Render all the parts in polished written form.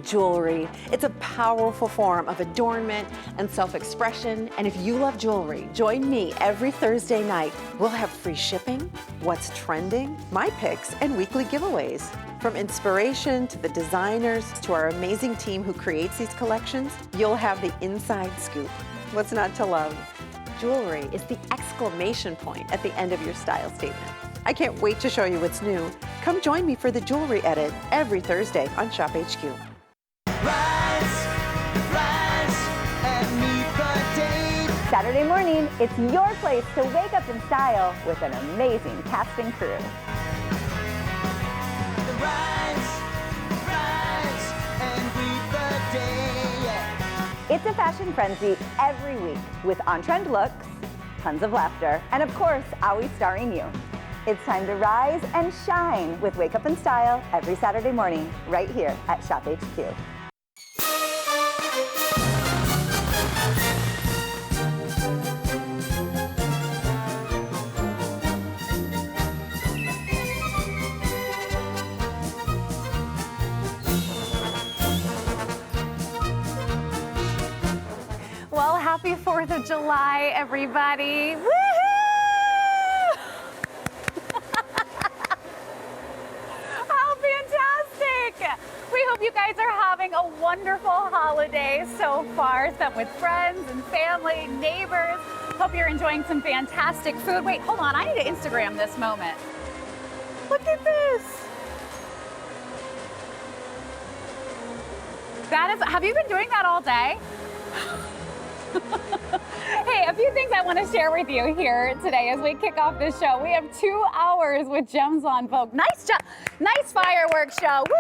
jewelry. It's a powerful form of adornment and self-expression. And if you love jewelry, join me every Thursday night. We'll have free shipping, what's trending, my picks, and weekly giveaways. From inspiration to the designers to our amazing team who creates these collections, you'll have the inside scoop. What's not to love? Jewelry is the exclamation point at the end of your style statement. I can't wait to show you what's new. Come join me for the Jewelry Edit every Thursday on ShopHQ. Rise, rise, and meet the day. Saturday morning, it's your place to wake up in style with an amazing cast and crew. Rise, rise, and greet the day. It's a fashion frenzy every week with on-trend looks, tons of laughter, and of course, always starring you. It's time to rise and shine with Wake Up in Style every Saturday morning right here at ShopHQ. Well, happy 4th of July, everybody. Woohoo! How fantastic! We hope you guys are having a wonderful holiday so far, spent with friends and family, neighbors. Hope you're enjoying some fantastic food. Wait, hold on, I need to Instagram this moment. Look at this. That is, have you been doing that all day? Hey, a few things I want to share with you here today as we kick off this show. We have 2 hours with Gems on Vogue. Nice job, nice fireworks show. Woohoo!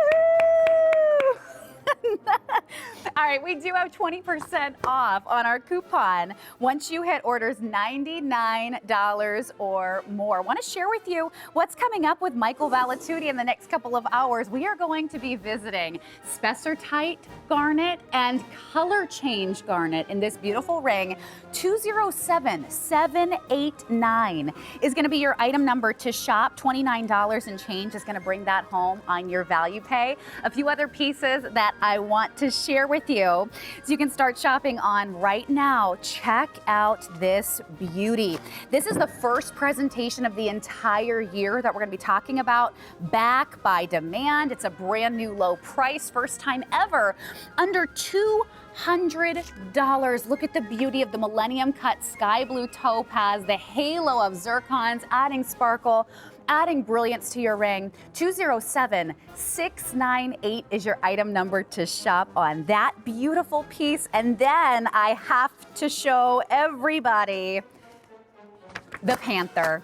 All right, we do have 20% off on our coupon once you hit orders $99 or more. I want to share with you what's coming up with Michael Valatutti in the next couple of hours. We are going to be visiting Spessartite garnet and color change garnet in this beautiful ring. 207789 is going to be your item number to shop. $29 and change is going to bring that home on your value pay. A few other pieces that I want to share with you so you can start shopping on right now. Check out this beauty. This is the first presentation of the entire year that we're going to be talking about. Back by demand. It's a brand new low price, first time ever, under $200. Look at the beauty of the Millennium Cut Sky Blue Topaz, the halo of zircons, adding sparkle, adding brilliance to your ring. 207698 is your item number to shop on. That beautiful piece. And then I have to show everybody the Panther.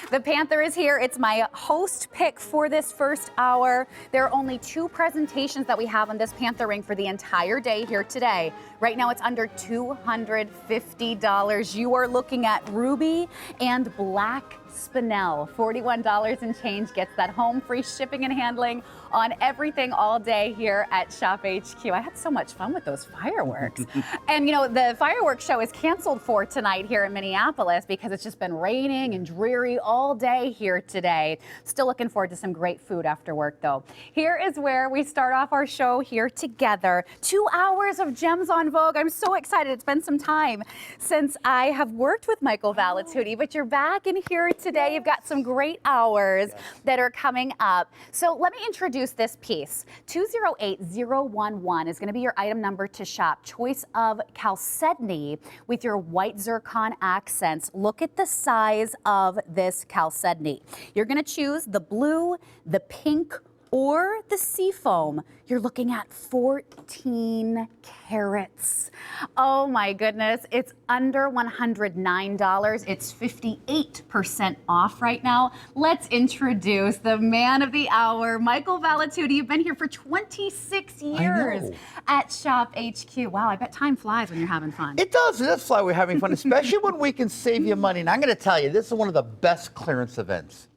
The Panther is here. It's my host pick for this first hour. There are only 2 presentations that we have on this Panther ring for the entire day here today. Right now it's under $250. You are looking at ruby and black spinel. $41 and change gets that home, free shipping and handling on everything all day here at ShopHQ. I had so much fun with those fireworks. And you know, the fireworks show is canceled for tonight here in Minneapolis because it's just been raining and dreary all day here today. Still looking forward to some great food after work though. Here is where we start off our show here together. 2 hours of Gems on Vogue. I'm so excited. It's been some time since I have worked with Michael Valatutti, but you're back in here today. You've got some great hours that are coming up. So let me introduce this piece. 208011 is going to be your item number to shop. Choice of chalcedony with your white zircon accents. Look at the size of this chalcedony. You're going to choose the blue, the pink, or the seafoam. You're looking at 14 carats. Oh my goodness, it's under $109. It's 58% off right now. Let's introduce the man of the hour, Michael Valatutti. You've been here for 26 years at ShopHQ. Wow, I bet time flies when you're having fun. It does. That's why we're having fun, especially when we can save you money. And I'm going to tell you, this is one of the best clearance events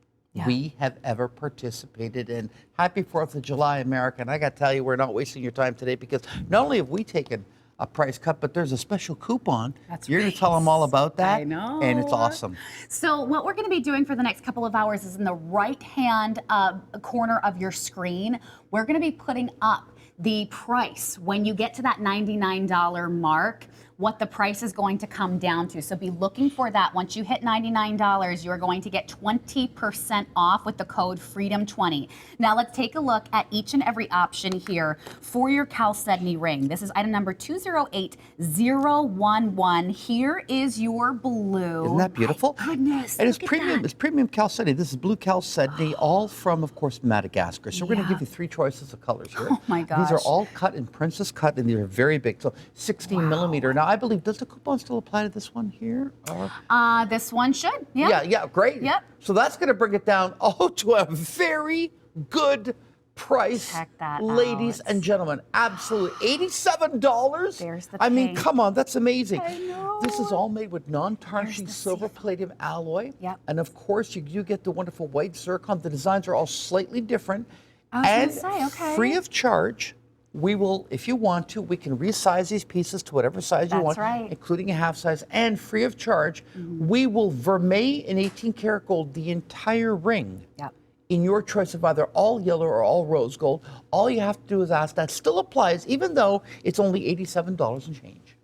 we have ever participated in. Happy 4th of July, America. And I got to tell you, we're not wasting your time today because not only have we taken a price cut, but there's a special coupon. You're going to tell them all about that. I know. And it's awesome. So what we're going to be doing for the next couple of hours is in the right-hand corner of your screen. we're going to be putting up the price when you get to that $99 mark, what the price is going to come down to. So be looking for that. Once you hit $99, you're going to get 20% off with the code FREEDOM20. Now let's take a look at each and every option here for your chalcedony ring. This is item number 208011. Here is your blue. Isn't that beautiful? My goodness. And it's look at premium. that. It's premium chalcedony. This is blue chalcedony, all from, of course, Madagascar. So we're going to give you 3 choices of colors here. Oh my gosh. These are all cut in princess cut, and they're very big. So 16 millimeter. Now I believe, does the coupon still apply to this one here? Or? This one should. Yeah. Yeah, great. Yep. So that's going to bring it down to a very good price. Check that ladies out. and gentlemen. Absolutely. $87. There's the I mean, pink. come on, that's amazing. I know. This is all made with non-tarnishing There's the silver palladium alloy. Yep. And of course, you do get the wonderful white zircon. The designs are all slightly different. I was and gonna say, okay. free of charge. We will, if you want to, we can resize these pieces to whatever size you That's want, right. including a half size, and free of charge. We will vermeil in 18 karat gold the entire ring. Yep. In your choice of either all yellow or all rose gold. All you have to do is ask. That still applies, even though it's only $87 and change.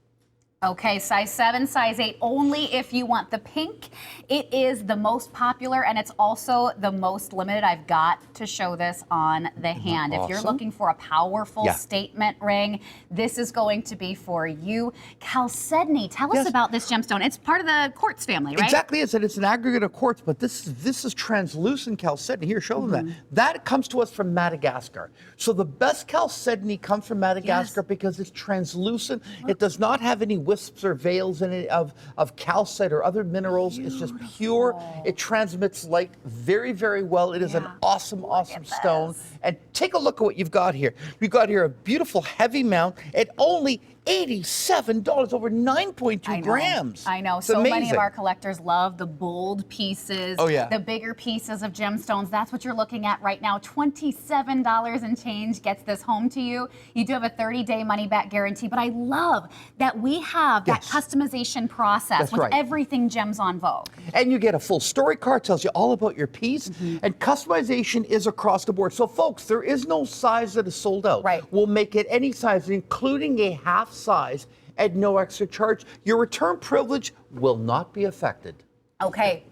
Okay, size 7, size 8, only if you want the pink. It is the most popular, and it's also the most limited. I've got to show this on the hand. If you're awesome? looking for a powerful Yeah. statement ring, this is going to be for you. Chalcedony, tell us Yes. about this gemstone. It's part of the quartz family, right? Exactly, it's an aggregate of quartz, but this is translucent chalcedony. Here, show them that. That comes to us from Madagascar. So the best chalcedony comes from Madagascar because it's translucent. It does not have any wisps or veils in it of calcite or other minerals. It's just pure. It transmits light very, very well. It is an awesome, awesome stone. And take a look at what you've got here. You've got here a beautiful heavy mount at only $87, over 9.2 grams. I know. It's So many of amazing. our collectors love the bold pieces, Oh, yeah. the bigger pieces of gemstones. That's what you're looking at right now. $27 and change gets this home to you. You do have a 30-day money-back guarantee, but I love that we have that Yes. customization process That's with right. everything Gems on Vogue. And you get a full story card, tells you all about your piece, and customization is across the board. So folks, there is no size that is sold out. Right. We'll make it any size, including a half size at no extra charge. Your return privilege will not be affected. Okay.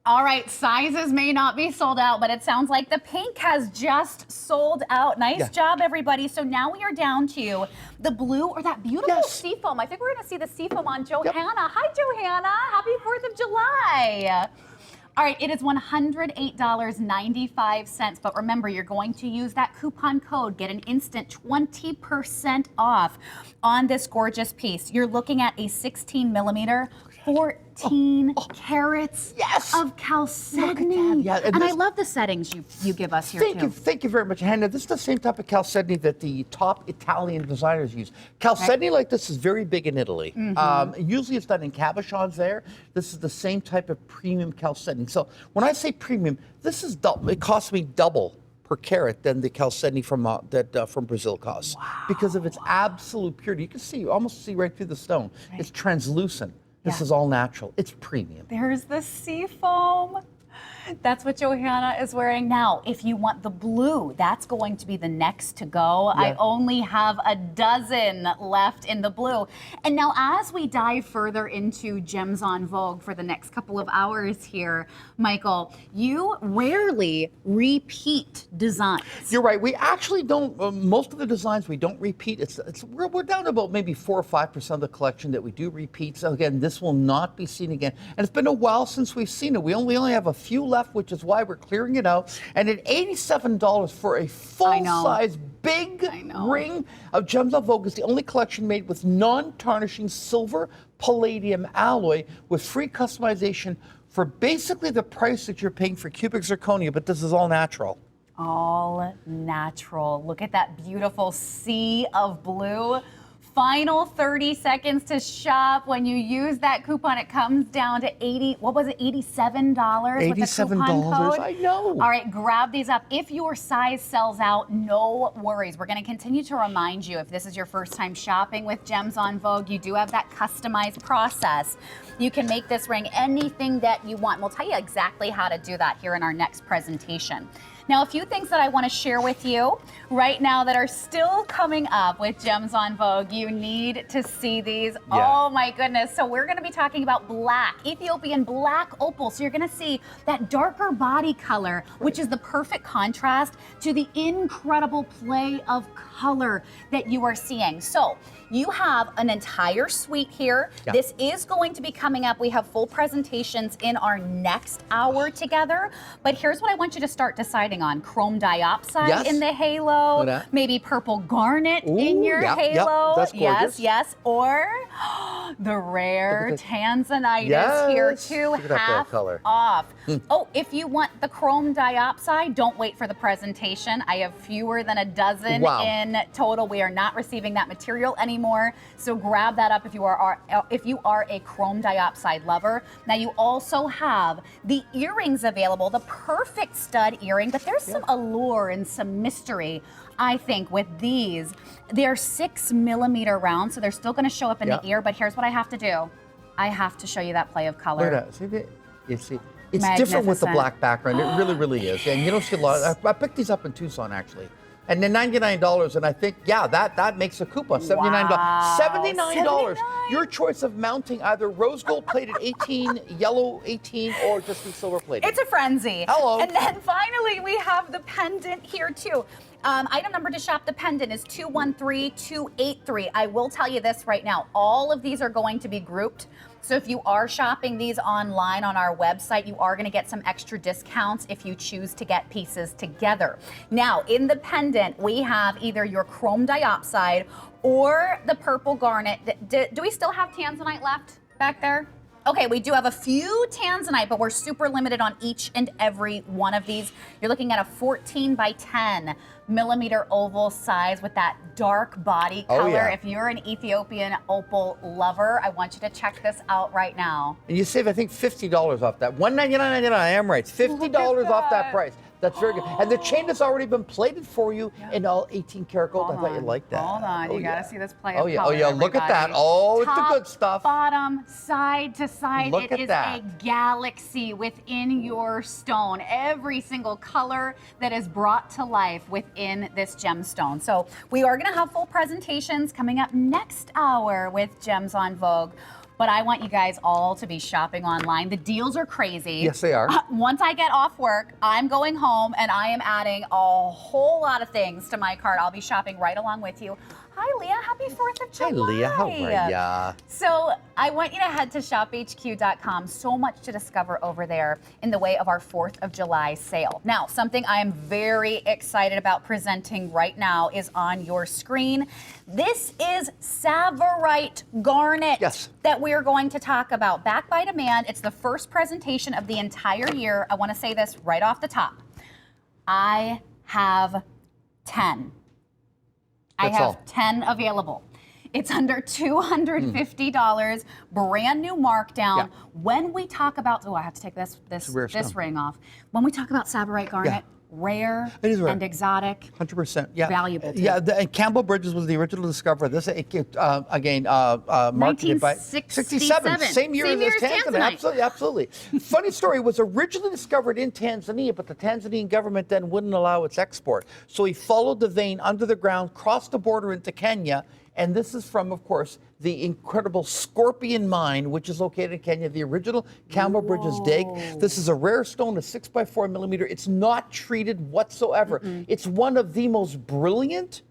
All right, sizes may not be sold out, but it sounds like the pink has just sold out. Nice job, everybody. So now we are down to the blue or that beautiful seafoam. I think we're going to see the seafoam on Johanna. Hi, Johanna. Happy 4th of July. All right, it is $108.95, but remember, you're going to use that coupon code, get an instant 20% off on this gorgeous piece. You're looking at a 16 millimeter, 14 carats of chalcedony. Yeah, and I this- love the settings you give us here too. Thank you very much, Hannah. This is the same type of chalcedony that the top Italian designers use. Chalcedony like this is very big in Italy. Usually it's done in cabochons there. This is the same type of premium chalcedony. So when I say premium, this is double. It costs me double per carat than the chalcedony from Brazil costs because of its absolute purity. You can see, almost see right through the stone. It's translucent. This is all natural. It's premium. There's the seafoam. That's what Johanna is wearing now. If you want the blue, that's going to be the next to go. I only have a dozen left in the blue. And now as we dive further into Gems on Vogue for the next couple of hours here, Michael, you rarely repeat designs. You're right. We actually don't. Most of the designs we don't repeat. We're down to about maybe 4 or 5% of the collection that we do repeat. So again, this will not be seen again. And it's been a while since we've seen it. We only have a few left, which is why we're clearing it out. And at $87 for a full-size big ring of Gems on Vogue is the only collection made with non-tarnishing silver palladium alloy with free customization for basically the price that you're paying for cubic zirconia, but this is all natural. All natural. Look at that beautiful sea of blue. Final 30 seconds to shop. When you use that coupon, it comes down to $87 with the coupon code. I know. All right, grab these up. If your size sells out, no worries. We're going to continue to remind you, if this is your first time shopping with Gems on Vogue, you do have that customized process. You can make this ring anything that you want. We'll tell you exactly how to do that here in our next presentation. Now, a few things that I want to share with you right now that are still coming up with Gems on Vogue. You need to see these. Oh my goodness. So we're going to be talking about black, Ethiopian black opal. So you're going to see that darker body color, which is the perfect contrast to the incredible play of color that you are seeing. So you have an entire suite here. This is going to be coming up. We have full presentations in our next hour together. But here's what I want you to start deciding on. Chrome diopside in the halo, maybe purple garnet in your halo. That's gorgeous. Yes. Or the rare tanzanite is here too, half off. Oh, if you want the chrome diopside, don't wait for the presentation. I have fewer than a dozen in total. We are not receiving that material anymore. So grab that up if you are a chrome diopside lover. Now you also have the earrings available, the perfect stud earring, but there's some allure and some mystery, I think, with these. They're 6mm round, so they're still going to show up in the ear, but here's what I have to do. I have to show you that play of color. Look at that. You see, it's different with the black background. It really, really is. And you don't see a lot. I picked these up in Tucson, actually. And they're $99, and I think, that makes a coupon, $79. Wow. $79. Your choice of mounting either rose gold plated 18, yellow 18, or just be silver plated. It's a frenzy. Hello. And then finally, we have the pendant here too. Item number to shop the pendant is 213283. I will tell you this right now. All of these are going to be grouped. So if you are shopping these online on our website, you are going to get some extra discounts if you choose to get pieces together. Now, in the pendant, we have either your chrome diopside or the purple garnet. Do we still have tanzanite left back there? Okay, we do have a few tanzanite, but we're super limited on each and every one of these. You're looking at a 14 by 10 millimeter oval size with that dark body color. If you're an Ethiopian opal lover, I want you to check this out right now. And you save, I think, $50 off that. $199.99, I am right. $50 off that price. That's very good. And the chain has already been plated for you in all 18 karat gold. I thought you liked that. Hold on, you gotta see this play of color. Oh yeah, look at that. Oh, it's the good stuff. Bottom, side to side. Look it is that. a galaxy within your stone. Every single color that is brought to life within this gemstone. So we are gonna have full presentations coming up next hour with Gems on Vogue. But I want you guys all to be shopping online. The deals are crazy. Yes, they are. Once I get off work, I'm going home and I am adding a whole lot of things to my cart. I'll be shopping right along with you. Hi, Leah. Happy 4th of July. Hey, Leah. How are ya? So I want you to head to ShopHQ.com. So much to discover over there in the way of our 4th of July sale. Now, something I am very excited about presenting right now is on your screen. This is Savorite Garnet that we are going to talk about. Back by demand. It's the first presentation of the entire year. I want to say this right off the top. I have 10. I have 10 available. It's under $250, brand new markdown. When we talk about, I have to take this ring off. When we talk about Savorite Garnet, rare and exotic, 100%, valuable too. And Campbell Bridges was the original discoverer. This marketed by 67, same year as Tanzania. Absolutely. Funny story, was originally discovered in Tanzania, but the Tanzanian government then wouldn't allow its export. So he followed the vein under the ground, crossed the border into Kenya, and this is from, of course, the incredible Scorpion Mine, which is located in Kenya, the original Campbell Bridges dig. This is a rare stone, a 6x4 millimeter. It's not treated whatsoever. It's one of the most brilliant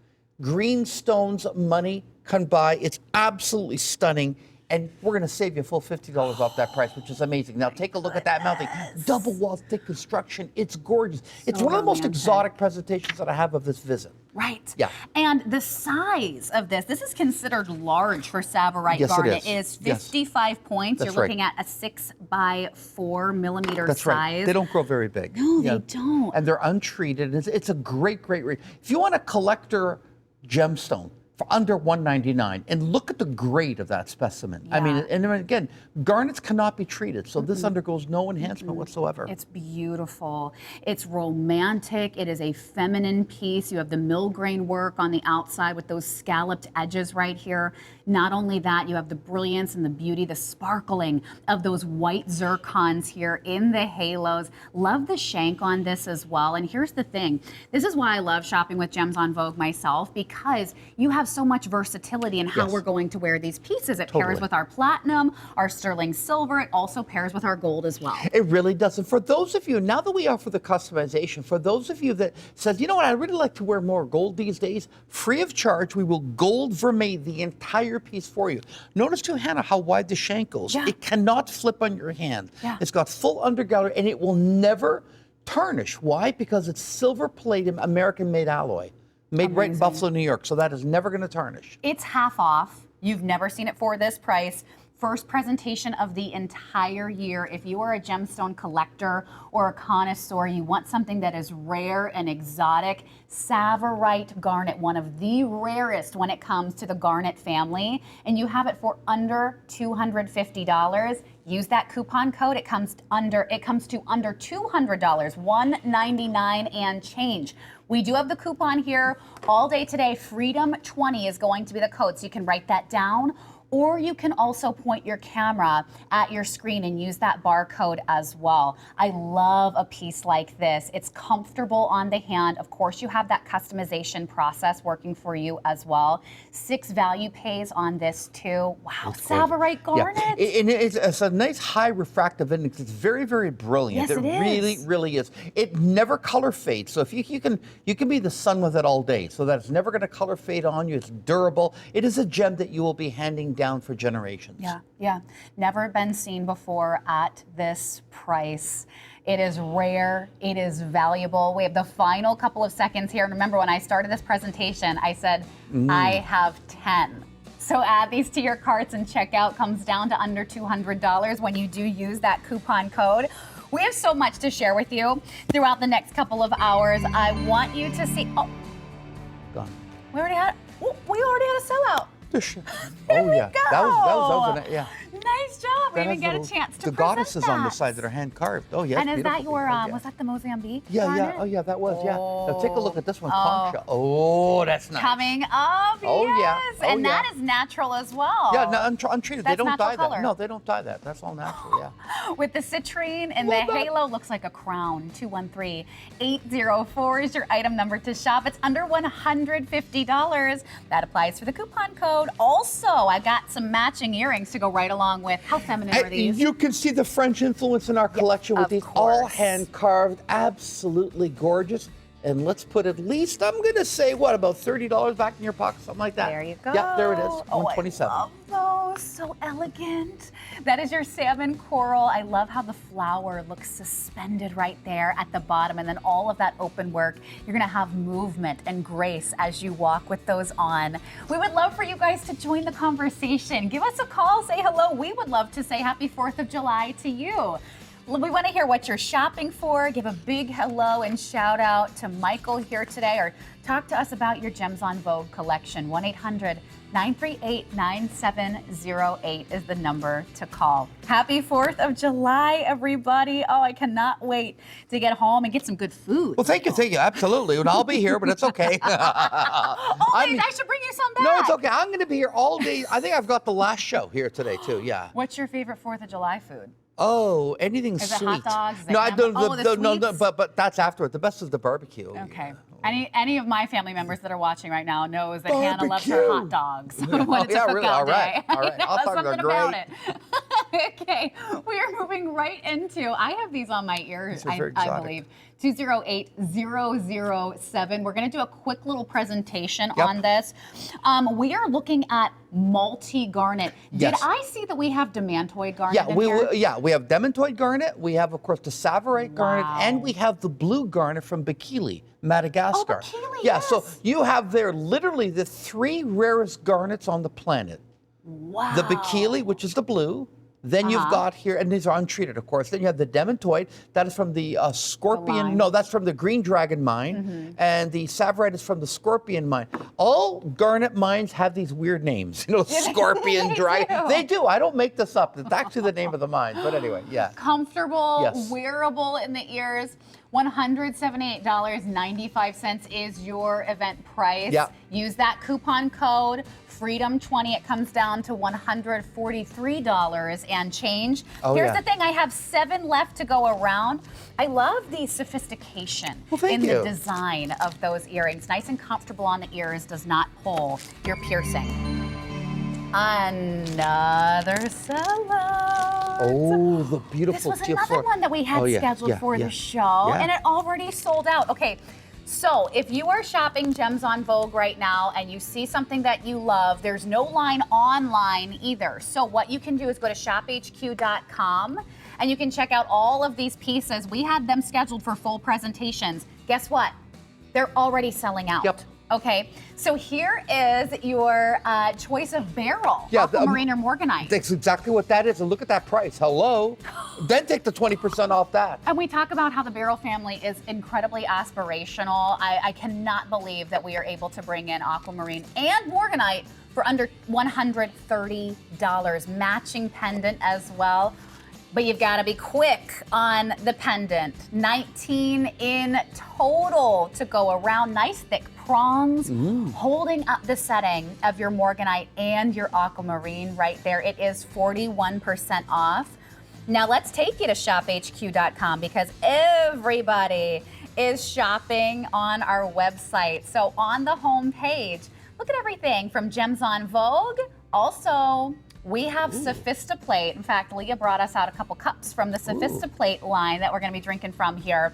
green stones money can buy. It's absolutely stunning. And we're going to save you a full $50 off that price, which is amazing. Now take a look at that mounting. Double wall thick construction. It's gorgeous. It's one of the most exotic presentations that I have of this visit. Right. Yeah. And the size of this is considered large for Savorite Garnet. It is 55 points. You're looking at a 6x4 millimeter That's size. Right. They don't grow very big. No, they don't. And they're untreated. It's a great, great ring. If you want a collector gemstone, for under $199. And look at the grade of that specimen. I mean, and then again, garnets cannot be treated, so this undergoes no enhancement whatsoever. It's beautiful. It's romantic. It is a feminine piece. You have the mill grain work on the outside with those scalloped edges right here. Not only that, you have the brilliance and the beauty, the sparkling of those white zircons here in the halos. Love the shank on this as well. And here's the thing. This is why I love shopping with Gems on Vogue myself, because you have so much versatility in how we're going to wear these pieces. It pairs with our platinum, our sterling silver. It also pairs with our gold as well. It really does. And for those of you, now that we offer the customization, for those of you that says, you know what, I really like to wear more gold these days, free of charge, we will gold vermeil the entire piece for you. Notice too, Hannah, how wide the shank goes. It cannot flip on your hand. It's got full undergallery, and it will never tarnish. Why? Because it's silver palladium American-made alloy. Made right in Buffalo, New York, so that is never going to tarnish. It's half off. You've never seen it for this price. First presentation of the entire year. If you are a gemstone collector or a connoisseur, you want something that is rare and exotic, Savorite garnet, one of the rarest when it comes to the garnet family, and you have it for under $250. Use that coupon code. It comes to under $200, $199 and change. We do have the coupon here all day today. Freedom20 is going to be the code, so you can write that down. Or you can also point your camera at your screen and use that barcode as well. I love a piece like this. It's comfortable on the hand. Of course, you have that customization process working for you as well. 6 value pays on this too. Wow, Savorite garnet. Yeah. And it's a nice high refractive index. It's very, very brilliant. Yes, it is. Really, really is. It never color fades. So if you can be the sun with it all day. So that it's never going to color fade on you. It's durable. It is a gem that you will be handing down for generations. Yeah. Never been seen before at this price. It is rare. It is valuable. We have the final couple of seconds here. And remember, when I started this presentation, I said, I have 10. So add these to your carts and checkout. Comes down to under $200 when you do use that coupon code. We have so much to share with you throughout the next couple of hours. I want you to see. Oh, Gone. we already had a sellout. Oh yeah, go. that was yeah. Nice job. We That didn't get a has chance to the present goddesses on the that. side that are hand carved. Oh yeah. And is that beautiful. your, Oh, yeah. was that the Mozambique? Yeah, garnet? oh yeah, that was, yeah. Now take a look at this one, Oh. concha. Oh, that's nice. Coming up, Oh, yeah. yes. Oh, and that yeah. is natural as well. Yeah, no, untreated. They That's don't natural dye color. that. No, they don't dye that. That's all natural, yeah. With the citrine and the halo, looks like a crown. 213-804 is your item number to shop. It's under $150. That applies for the coupon code. Also, I got some matching earrings to go right along with. How feminine are these? You can see the French influence in our collection with of these, all course. hand carved, absolutely gorgeous. And let's put at least, I'm going to say, what, about $30 back in your pocket, something like that? There you go. Yeah, there it is, Oh, $127. I love those. So elegant. That is your salmon coral. I love how the flower looks suspended right there at the bottom, and then all of that open work. You're going to have movement and grace as you walk with those on. We would love for you guys to join the conversation. Give us a call, say hello. We would love to say happy 4th of July to you. We want to hear what you're shopping for. Give a big hello and shout out to Michael here today, or talk to us about your Gems on Vogue collection. 1-800-938-9708 is the number to call. Happy 4th of July, everybody. Oh, I cannot wait to get home and get some good food. Well, thank you, absolutely. And I'll be here, but it's okay. I should bring you some back. No, it's okay. I'm going to be here all day. I think I've got the last show here today, too, yeah. What's your favorite 4th of July food? Oh, anything Is it sweet. hot dogs? Is it No, I ham- don't. Oh, the No, sweets? but that's afterward. The best is the barbecue. Okay. Any of my family members that are watching right now knows that Hannah loves her hot dogs when Oh, it's yeah, a cookout really? All right. day. All right. I know, Hot dogs are something about great. it. Okay, we are moving right into, I have these on my ears, These are very I exotic. believe. 208-007. We're going to do a quick little presentation Yep. on this. We are looking at multi-garnet. Did Yes. I see that we have demantoid garnet Yeah, in we here? we have demantoid garnet. We have, of course, the Savorite garnet, Wow. and we have the blue garnet from Bikili, Madagascar. Oh, Bikili, yeah, so yes. you have there literally the 3 rarest garnets on the planet. Wow. The Bikili, which is the blue, Then you've got here, and these are untreated, of course. Then you have the demantoid. That is from the scorpion. No, that's from the green dragon mine. And the savorite is from the scorpion mine. All garnet mines have these weird names. You know, scorpion, dragon. They do. I don't make this up. It's actually the name of the mine. But anyway, yeah. Comfortable, wearable in the ears. $178.95 is your event price. Yeah. Use that coupon code FREEDOM20. It comes down to $143 and change. Here's the thing, I have 7 left to go around. I love the sophistication in the design of those earrings. Nice and comfortable on the ears, does not pull your piercing. Another sellout. Oh, the beautiful This was another one that we had scheduled for the show, and it already sold out. Okay, so if you are shopping Gems on Vogue right now and you see something that you love, there's no line online either. So what you can do is go to ShopHQ.com and you can check out all of these pieces. We had them scheduled for full presentations. Guess what? They're already selling out. Yep. Okay, so here is your choice of barrel, aquamarine or morganite. That's exactly what that is, and look at that price. Hello. Then take the 20% off that. And we talk about how the barrel family is incredibly aspirational. I cannot believe that we are able to bring in aquamarine and morganite for under $130. Matching pendant as well. But you've got to be quick on the pendant. 19 in total to go around. Nice thick prongs, holding up the setting of your morganite and your aquamarine right there. It is 41% off. Now let's take you to ShopHQ.com because everybody is shopping on our website. So on the home page, look at everything from Gems on Vogue. Also, we have Sophistiplate. In fact, Leah brought us out a couple cups from the Sophistiplate line that we're going to be drinking from here.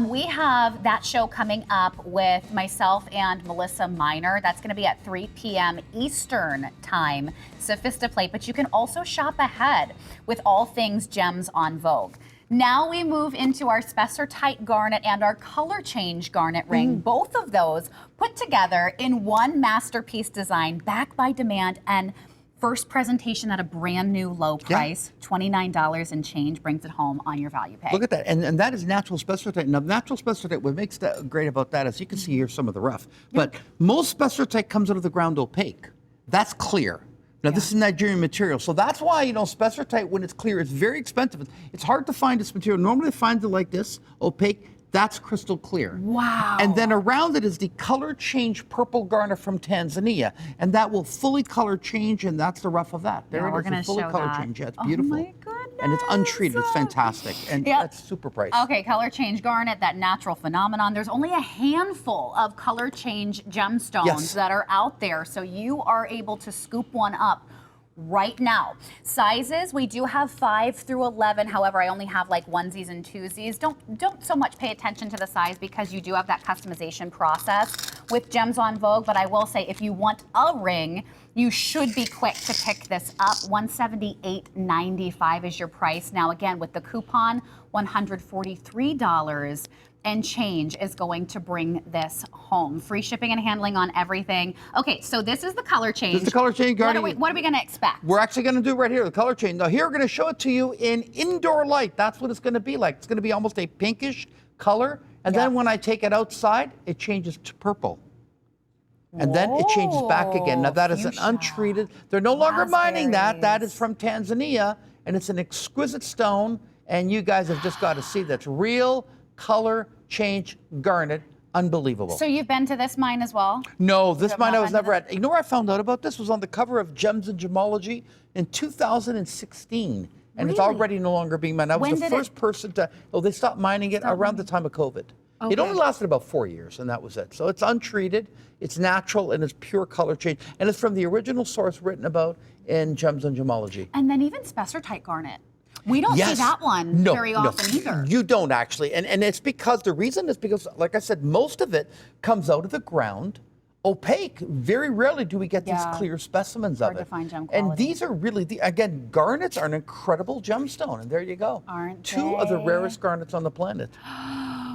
We have that show coming up with myself and Melissa Miner. That's going to be at 3 p.m. Eastern time, Sophistiplate. But you can also shop ahead with all things Gems on Vogue. Now we move into our Spessartite garnet and our color change garnet ring. Both of those put together in one masterpiece design, backed by demand and first presentation at a brand new low price, $29 and change, brings it home on your value pay. Look at that, and that is natural Spessartite. Now, natural Spessartite, what makes that great about that is you can see here some of the rough, but most Spessartite comes out of the ground opaque. That's clear. Now, this is Nigerian material, so that's why, you know, Spessartite, when it's clear, it's very expensive. It's hard to find this material. Normally, find it like this, opaque. That's crystal clear. Wow. And then around it is the color change purple garnet from Tanzania. And that will fully color change, and that's the rough of that. There we're it gonna is, fully show color that. change. Yeah, it's beautiful. Oh my goodness. And it's untreated, it's fantastic. And that's super price. Okay, color change garnet, that natural phenomenon. There's only a handful of color change gemstones that are out there, so you are able to scoop one up right now. Sizes, we do have 5 through 11. However, I only have like onesies and twosies. Don't so much pay attention to the size because you do have that customization process with Gems on Vogue. But I will say, if you want a ring, you should be quick to pick this up. $178.95 is your price. Now, again, with the coupon, $143 and change is going to bring this home. Free shipping and handling on everything. Okay, so this is the color change. This is the color change garnet. What are we going to expect? We're actually going to do right here, the color change. Now here we're going to show it to you in indoor light. That's what it's going to be like. It's going to be almost a pinkish color. And then when I take it outside, it changes to purple. And then it changes back again. Now that is an untreated, they're no longer mining that. That is from Tanzania, and it's an exquisite stone. And you guys have just got to see that's real color change garnet. Unbelievable. So you've been to this mine as well? No, this mine I was never at. You know where I found out about this? Was on the cover of Gems and Gemology in 2016. And it's already no longer being mined. I was the first person to, they stopped mining it around the time of COVID. Okay. It only lasted about 4 years, and that was it. So it's untreated, it's natural, and it's pure color change. And it's from the original source written about in Gems and Gemology. And then even Spessartite garnet. We don't see that one very often either. You don't actually. And it's because, the reason is because, like I said, most of it comes out of the ground opaque. Very rarely do we get these clear specimens of it. Hard to find gem quality. And these are really, again, garnets are an incredible gemstone. And there you go. Aren't Two of the rarest garnets on the planet.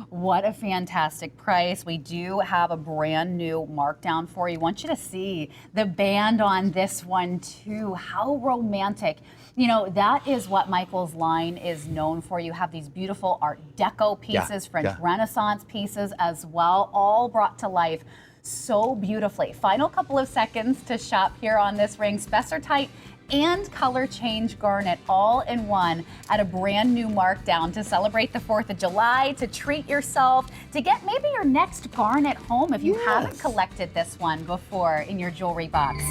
What a fantastic price. We do have a brand new markdown for you. I want you to see the band on this one too. How romantic. You know, that is what Michael's line is known for. You have these beautiful Art Deco pieces, French Renaissance pieces as well, all brought to life so beautifully. Final couple of seconds to shop here on this ring. Spessor tight and color change garnet all in one at a brand new markdown to celebrate the 4th of July, to treat yourself, to get maybe your next garnet home if you haven't collected this one before in your jewelry box.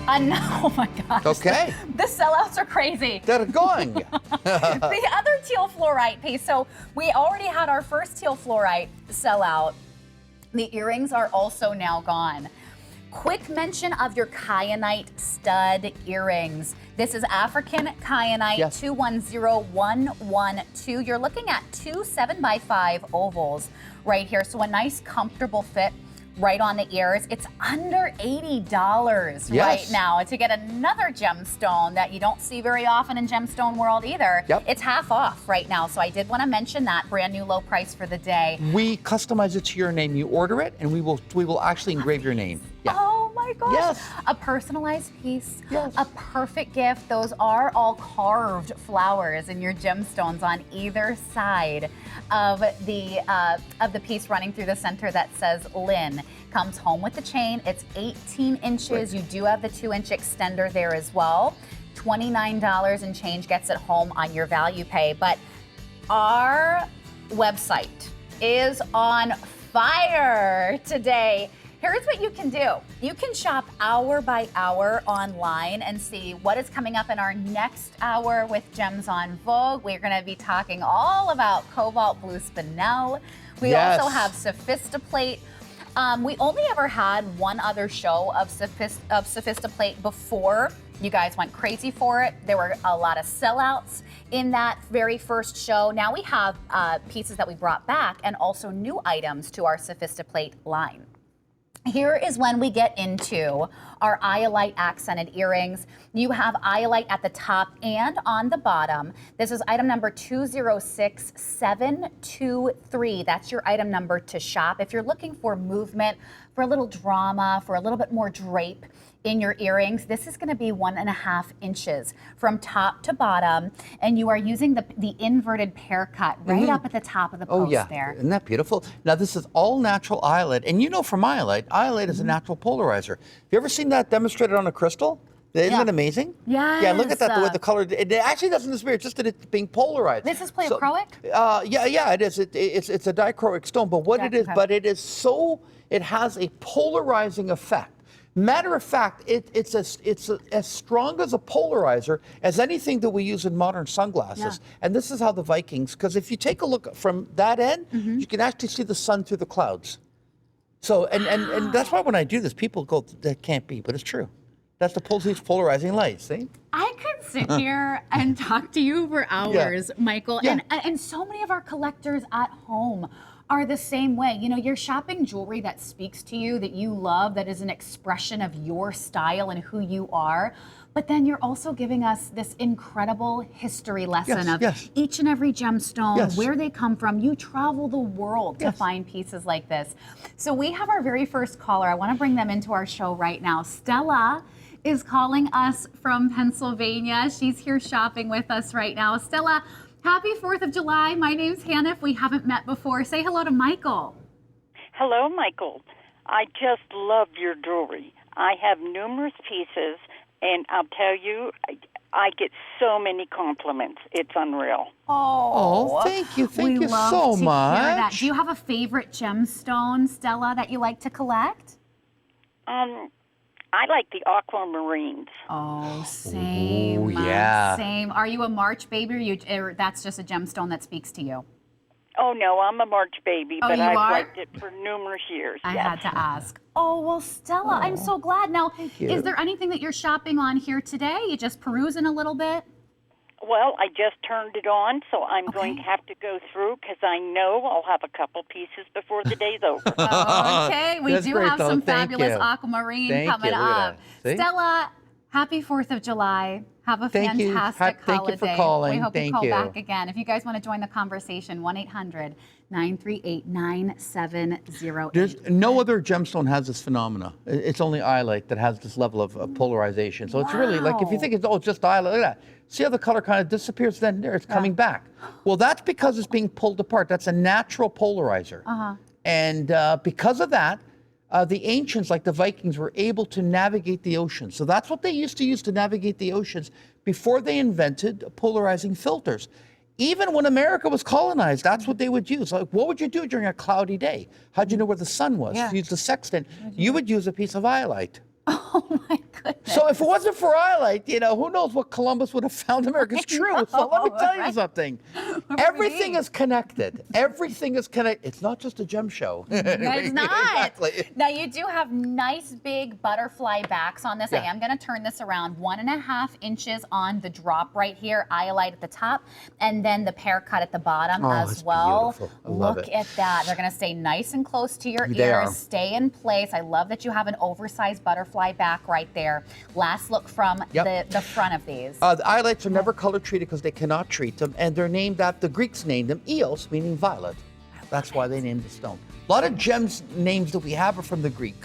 No, oh my gosh. Okay. The sellouts are crazy. They're going. The other teal fluorite piece. So we already had our first teal fluorite sellout. The earrings are also now gone. Quick mention of your kyanite stud earrings. This is African kyanite 210112. You're looking at 2 7x5 ovals right here. So a nice comfortable fit right on the ears. It's under $80 right now to get another gemstone that you don't see very often in gemstone world either. It's half off right now. So I did want to mention that brand new low price for the day. We customize it to your name. You order it, and we will actually engrave your name. Oh my gosh. Yes. A personalized piece. Yes. A perfect gift. Those are all carved flowers in your gemstones on either side of the piece running through the center that says Lynn. Comes home with the chain. It's 18 inches. You do have the 2-inch extender there as well. $29 and change gets it home on your value pay. But our website is on fire today. Here's what you can do. You can shop hour by hour online and see what is coming up in our next hour with Gems on Vogue. We're going to be talking all about cobalt blue spinel. We also have Sophistiplate. We only ever had one other show of Sophistiplate before. You guys went crazy for it. There were a lot of sellouts in that very first show. Now we have pieces that we brought back and also new items to our Sophistiplate line. Here is when we get into our iolite accented earrings. You have iolite at the top and on the bottom. This is item number 206723. That's your item number to shop. If you're looking for movement, for a little drama, for a little bit more drape in your earrings, this is going to be 1.5 inches from top to bottom, and you are using the inverted pear cut right up at the top of the post there. Isn't that beautiful? Now this is all natural iolite, and you know from iolite is a natural polarizer. Have you ever seen that demonstrated on a crystal? Isn't it amazing? Yes. Yeah, look at that, the way the color, it actually doesn't disappear, it's just that it's being polarized. This is pleochroic? Yeah, it is. It's a dichroic stone, but what it is, it has a polarizing effect. Matter of fact, it's as strong as a polarizer as anything that we use in modern sunglasses. And this is how the Vikings, because if you take a look from that end, you can actually see the sun through the clouds. So, and that's why when I do this, people go, that can't be, but it's true. That's these polarizing lights, see? I could sit here and talk to you for hours, Michael, and so many of our collectors at home are the same way. You know, you're shopping jewelry that speaks to you, that you love, that is an expression of your style and who you are. But then you're also giving us this incredible history lesson of each and every gemstone, where they come from. You travel the world to find pieces like this. So we have our very first caller. I want to bring them into our show right now. Stella is calling us from Pennsylvania. She's here shopping with us right now. Stella, happy 4th of July. My name's Hannah. If we haven't met before, say hello to Michael. Hello, Michael. I just love your jewelry. I have numerous pieces, and I'll tell you, I get so many compliments. It's unreal. Oh, thank you. Thank you so much. Hear that. Do you have a favorite gemstone, Stella, that you like to collect? I like the aquamarines. Oh, same. Ooh, yeah. Same. Are you a March baby, or that's just a gemstone that speaks to you? Oh, no, I'm a March baby, but I've are? liked it for numerous years. I had to ask. Oh, well, Stella, I'm so glad. Now, is there anything that you're shopping on here today? You just perusing a little bit? Well, I just turned it on, so I'm going to have to go through because I know I'll have a couple pieces before the day's over. Okay, we do have some fabulous aquamarine coming up. Stella, happy 4th of July. Have a fantastic holiday. Thank you for calling. We hope you call back again. If you guys want to join the conversation, 1-800 938-9708. There's no other gemstone has this phenomena. It's only iolite that has this level of polarization. So it's really like, if you think it's just iolite, look at that. See how the color kind of disappears, then there it's coming back. Well, that's because it's being pulled apart. That's a natural polarizer. And because of that, the ancients, like the Vikings, were able to navigate the oceans. So that's what they used to use to navigate the oceans before they invented polarizing filters. Even when America was colonized, that's what they would use. Like, what would you do during a cloudy day? How'd you know where the sun was? You used the sextant. You would use a piece of iolite. Oh my goodness. So if it wasn't for iolite, who knows what Columbus would have found America. It's true. So let me tell you something. Everything is connected. Everything is connected. It's not just a gem show. It's not. Exactly. Now you do have nice big butterfly backs on this. I am going to turn this around 1.5 inches on the drop right here, iolite at the top, and then the pear cut at the bottom as well. Beautiful. I love Look it. at that. They're going to stay nice and close to your They ears, are. stay in place. I love that you have an oversized butterfly back right there. Last look from the front of these. The iolites are never color treated because they cannot treat them, and they're named after, the Greeks named them Eos, meaning violet. That's why they named the stone. A lot of gems names that we have are from the Greek.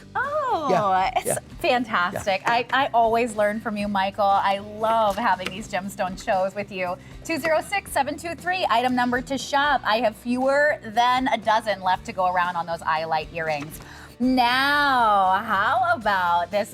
It's fantastic. I always learn from you, Michael. I love having these gemstone shows with you. 206-723, item number to shop. I have fewer than a dozen left to go around on those iolite earrings. Now, how about this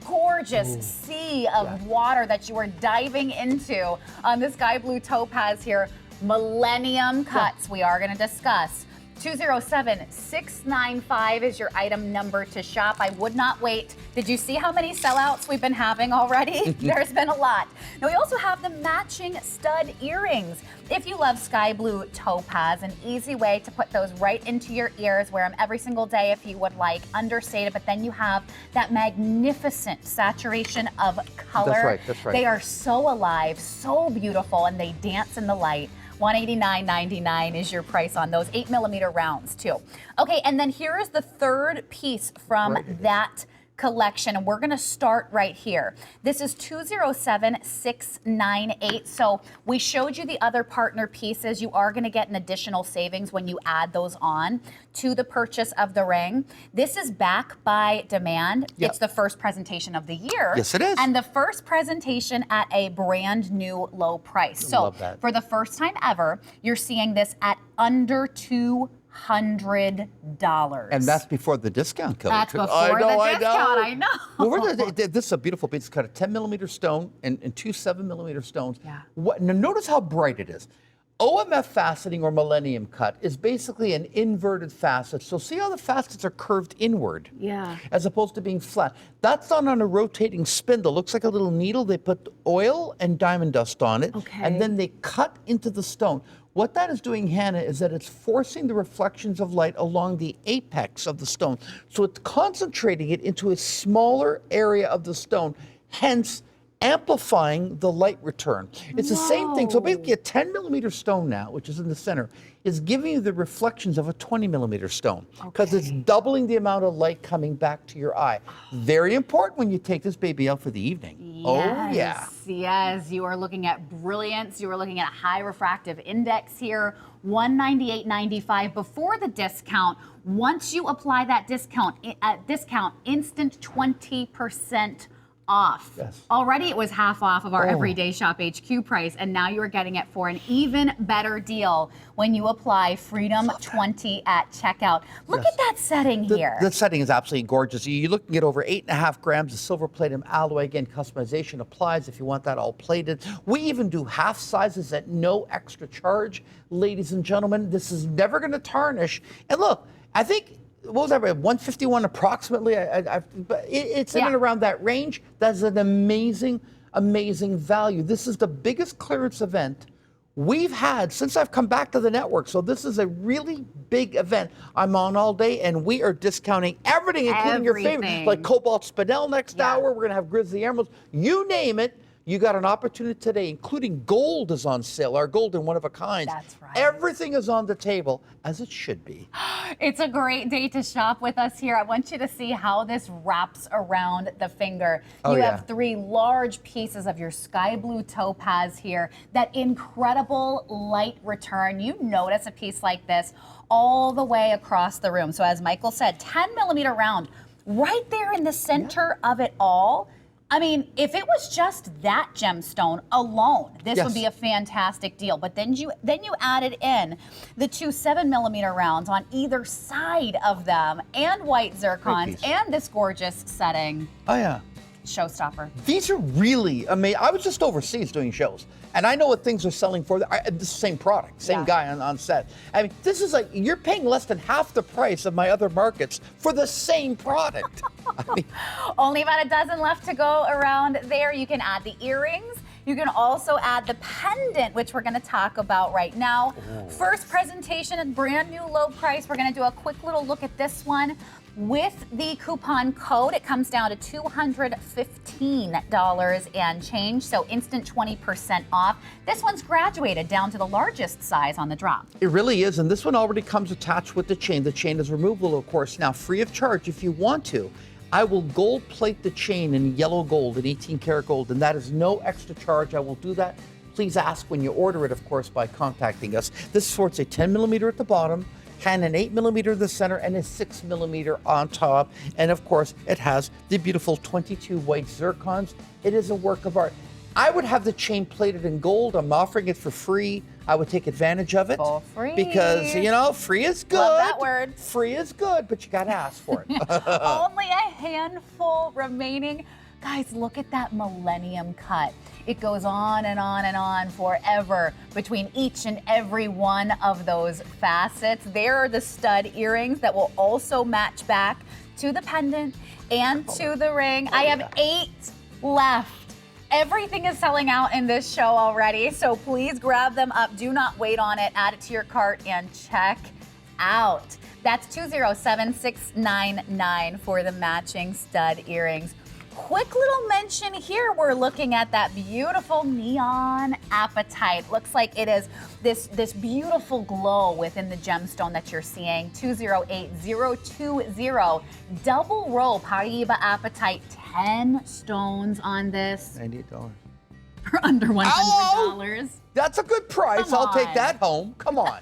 gorgeous sea of water that you are diving into on the sky blue topaz here? Millennium cuts we are going to discuss. 207-695 is your item number to shop. I would not wait. Did you see how many sellouts we've been having already? There's been a lot. Now we also have the matching stud earrings. If you love sky blue topaz, an easy way to put those right into your ears, wear them every single day if you would like, understated, but then you have that magnificent saturation of color. That's right. They are so alive, so beautiful, and they dance in the light. $189.99 is your price on those 8mm rounds too. Okay, and then here is the third piece from that collection, and we're going to start right here. This is 207-698. So we showed you the other partner pieces. You are going to get an additional savings when you add those on to the purchase of the ring. This is back by demand. It's the first presentation of the year. Yes, it is. And the first presentation at a brand new low price. So for the first time ever, you're seeing this at under $200. And that's before the discount code. That's before the discount, I know. Well, this is a beautiful piece. It's got a 10mm stone and two 7mm stones. Now notice how bright it is. OMF faceting, or millennium cut, is basically an inverted facet. So see how the facets are curved inward? As opposed to being flat. That's done on a rotating spindle. Looks like a little needle. They put oil and diamond dust on it. And then they cut into the stone. What that is doing, Hannah, is that it's forcing the reflections of light along the apex of the stone. So it's concentrating it into a smaller area of the stone, hence amplifying the light return. It's the same thing. So basically a 10mm stone now, which is in the center, is giving you the reflections of a 20mm stone because it's doubling the amount of light coming back to your eye. Very important when you take this baby out for the evening. Yes, you are looking at brilliance. You are looking at a high refractive index here. $198.95 before the discount. Once you apply that discount, instant 20% off. Already it was half off of our everyday ShopHQ price, and now you're getting it for an even better deal when you apply Freedom 20 at checkout. Look at that setting here. The setting is absolutely gorgeous. You're looking at over 8.5 grams of silver platinum alloy. Again, customization applies if you want that all plated. We even do half sizes at no extra charge. Ladies and gentlemen, this is never going to tarnish. And look, I think, what was that, 151 approximately? But it's in and around that range. That's an amazing, amazing value. This is the biggest clearance event we've had since I've come back to the network. So this is a really big event. I'm on all day, and we are discounting everything, including your favorite, like Cobalt Spinel next hour. We're going to have Grizzly Emeralds. You name it. You got an opportunity today, including gold is on sale, our gold in one of a kind. That's right. Everything is on the table, as it should be. It's a great day to shop with us here. I want you to see how this wraps around the finger. Oh, You yeah. have 3 large pieces of your sky blue topaz here. That incredible light return. You notice a piece like this all the way across the room. So as Michael said, 10 millimeter round right there in the center of it all. I mean, if it was just that gemstone alone, this would be a fantastic deal. But then you added in the 2 7 millimeter rounds on either side of them, and white zircons, and this gorgeous setting. Oh, yeah. Showstopper. These are really amazing. I was just overseas doing shows, and I know what things are selling for. The same product, same guy on set. I mean, this is like, you're paying less than half the price of my other markets for the same product. I mean, Only about a dozen left to go around there. You can add the earrings. You can also add the pendant, which we're going to talk about right now. First presentation at brand new low price. We're going to do a quick little look at this one. With the coupon code, it comes down to $215 and change, so instant 20% off. This one's graduated down to the largest size on the drop. it really is, and this one already comes attached with the chain. The chain is removable, of course, now free of charge if you want to. I will gold plate the chain in yellow gold, in 18 karat gold, and that is no extra charge. I will do that. Please ask when you order it, of course, by contacting us. This sports a 10 millimeter at the bottom, and an 8 millimeter in the center, and a 6 millimeter on top. And of course, it has the beautiful 22 white zircons. It is a work of art. I would have the chain plated in gold. I'm offering it for free. I would take advantage of it. For free. Because, you know, free is good. Love that word. Free is good, but you got to ask for it. Only a handful remaining. Guys, look at that millennium cut. It goes on and on and on forever between each and every one of those facets. There are the stud earrings that will also match back to the pendant and to the ring. I have 8 left. Everything is selling out in this show already, so please grab them up. Do not wait on it. Add it to your cart and check out. That's 207699 for the matching stud earrings. Quick little mention here, we're looking at that beautiful neon apatite. Looks like it is this beautiful glow within the gemstone that you're seeing. 208020, double row Paraiba apatite, 10 stones on this $98. for under $100. That's a good price. Come I'll take on. that home. Come on.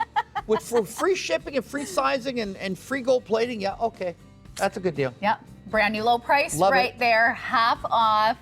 For free shipping and free sizing and free gold plating, yeah, okay. That's a good deal. Yep, brand new low price Love right it. there, half off.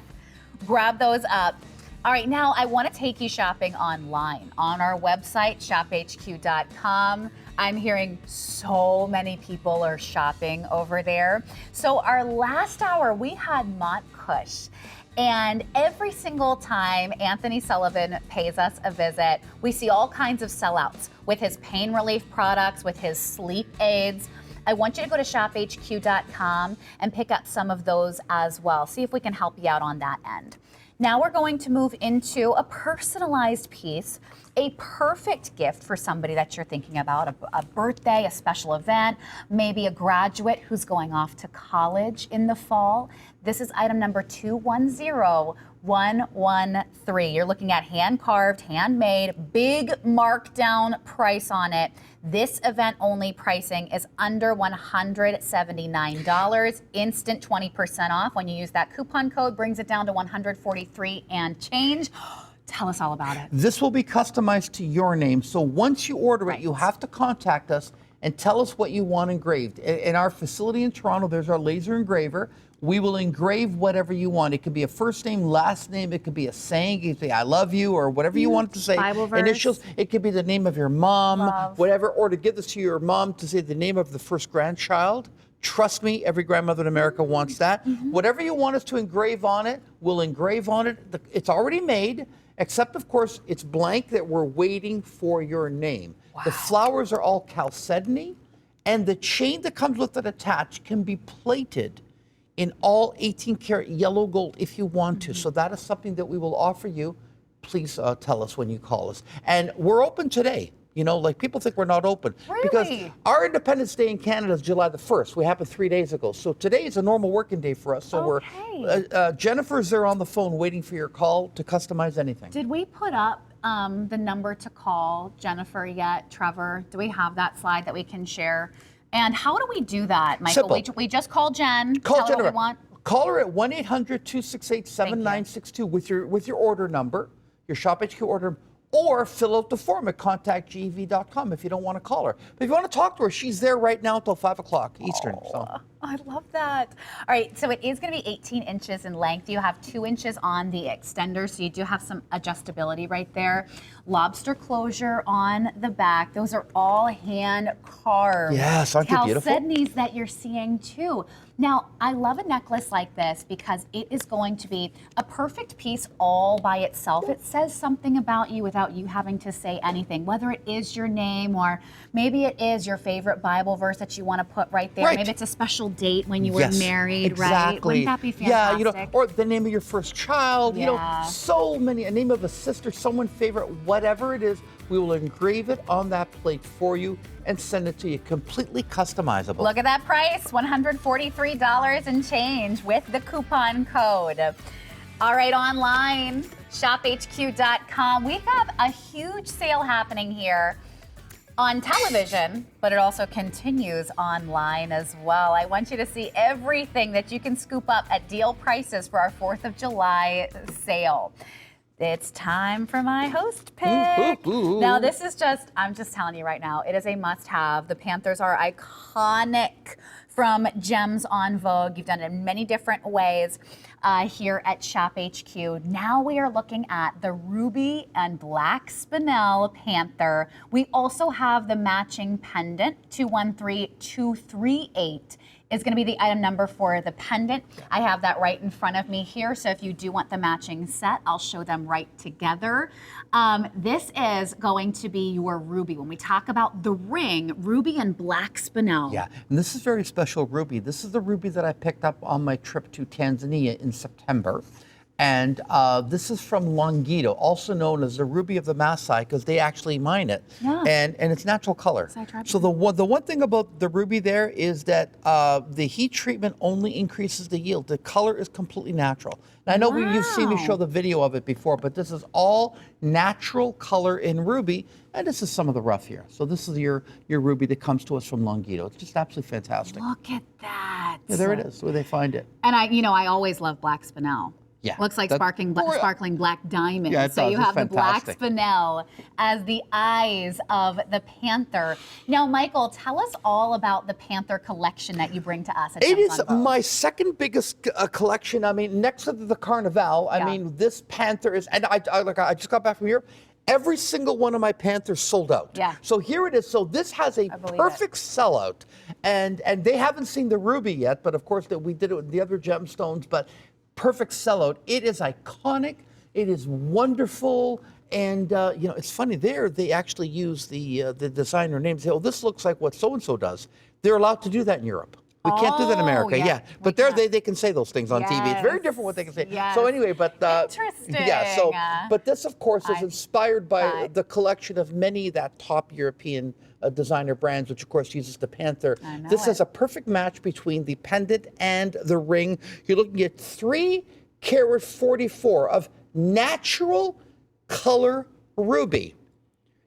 Grab those up. All right, now I want to take you shopping online on our website, ShopHQ.com. I'm hearing so many people are shopping over there. So our last hour, we had Mott Kush. And every single time Anthony Sullivan pays us a visit, we see all kinds of sellouts with his pain relief products, with his sleep aids. I want you to go to ShopHQ.com and pick up some of those as well. See if we can help you out on that end. Now we're going to move into a personalized piece, a perfect gift for somebody that you're thinking about, a birthday, a special event, maybe a graduate who's going off to college in the fall. This is item number 210113. You're looking at hand-carved, handmade, big markdown price on it. This event only pricing is under $179. Instant 20% off when you use that coupon code, brings it down to $143 and change. Tell us all about it. This will be customized to your name. So once you order it, you have to contact us and tell us what you want engraved. In our facility in Toronto, there's our laser engraver. We will engrave whatever you want. It could be a first name, last name. It could be a saying. You could say, I love you, or whatever you want it to say. Bible verse. Initials. It could be the name of your mom, Love. whatever, or to give this to your mom to say the name of the first grandchild. Trust me, every grandmother in America wants that. Whatever you want us to engrave on it, we'll engrave on it. It's already made, except, of course, it's blank that we're waiting for your name. Wow. The flowers are all chalcedony, and the chain that comes with it attached can be plated in all 18 karat yellow gold if you want to. So that is something that we will offer you. Please tell us when you call us. And we're open today. You know, like people think we're not open. Really? Because our Independence Day in Canada is July the 1st. We happened 3 days ago. So today is a normal working day for us. So we're, Jennifer's there on the phone waiting for your call to customize anything. Did we put up the number to call Jennifer yet, Trevor? Do we have that slide that we can share? And how do we do that, Michael? Simple. We just call Jen. Call tell her Jennifer. what we want. Call her at 1-800-268-7962 with your order number, your ShopHQ order, or fill out the form at contactgev.com if you don't want to call her. But if you want to talk to her, she's there right now until 5 o'clock Eastern. So. I love that. All right, so it is going to be 18 inches in length. You have 2 inches on the extender, so you do have some adjustability right there. Lobster closure on the back. Those are all hand carved. Yes, aren't they beautiful? Chalcedonies that you're seeing too. Now, I love a necklace like this because it is going to be a perfect piece all by itself. It says something about you without you having to say anything, whether it is your name or maybe it is your favorite Bible verse that you want to put right there. Right. Maybe it's a special date when you were Yes, married, right? exactly. Wouldn't that be fantastic? Yeah, you know, or the name of your first child, you know, so many, a name of a sister, someone favorite, whatever it is, we will engrave it on that plate for you and send it to you completely customizable. Look at that price, $143 and change with the coupon code. All right, online, shophq.com. We have a huge sale happening here on television, but it also continues online as well. I want you to see everything that you can scoop up at deal prices for our 4th of July sale. It's time for my host pick. Now, this is I'm just telling you right now, it is a must-have. The Panthers are iconic from Gems on Vogue. You've done it in many different ways here at ShopHQ. Now we are looking at the ruby and black spinel Panther. We also have the matching pendant, 213238. Is going to be the item number for the pendant. I have that right in front of me here. So if you do want the matching set, I'll show them right together. This is going to be your ruby. When we talk about the ring, ruby and black spinel. Yeah, and this is very special ruby. This is the ruby that I picked up on my trip to Tanzania in September. And this is from Longido, also known as the ruby of the Maasai, because they actually mine it. Yeah. And it's natural color. So the one thing about the ruby there is that the heat treatment only increases the yield. The color is completely natural. Now, I know you've seen me show the video of it before, but this is all natural color in ruby, and this is some of the rough here. So this is your ruby that comes to us from Longido. It's just absolutely fantastic. Look at that. Yeah, there it is, where they find it. And I always love black spinel. Yeah. Looks like sparkling black diamond. Yeah, it so does. you It's have the black fantastic. spinel as the eyes of the Panther. Now, Michael, tell us all about the Panther collection that you bring to us at It Gems is on Vogue. my second biggest collection. I mean, next to the Carnival, I mean, this Panther is, and I just got back from Europe. Every single one of my Panthers sold out. Yeah. So here it is. So this has a perfect sellout, and they haven't seen the ruby yet, but of course we did it with the other gemstones. But perfect sellout. It is iconic. It is wonderful. And, it's funny there, they actually use the designer name. Say, oh, this looks like what so-and-so does. They're allowed to do that in Europe. We can't do that in America, But there they can say those things on TV. It's very different what they can say. Yes. So anyway, but Interesting. Yeah, so but this of course is inspired by the collection of many of that top European designer brands, which of course uses the Panther. This is a perfect match between the pendant and the ring. You're looking at 3 karat 44 of natural color ruby.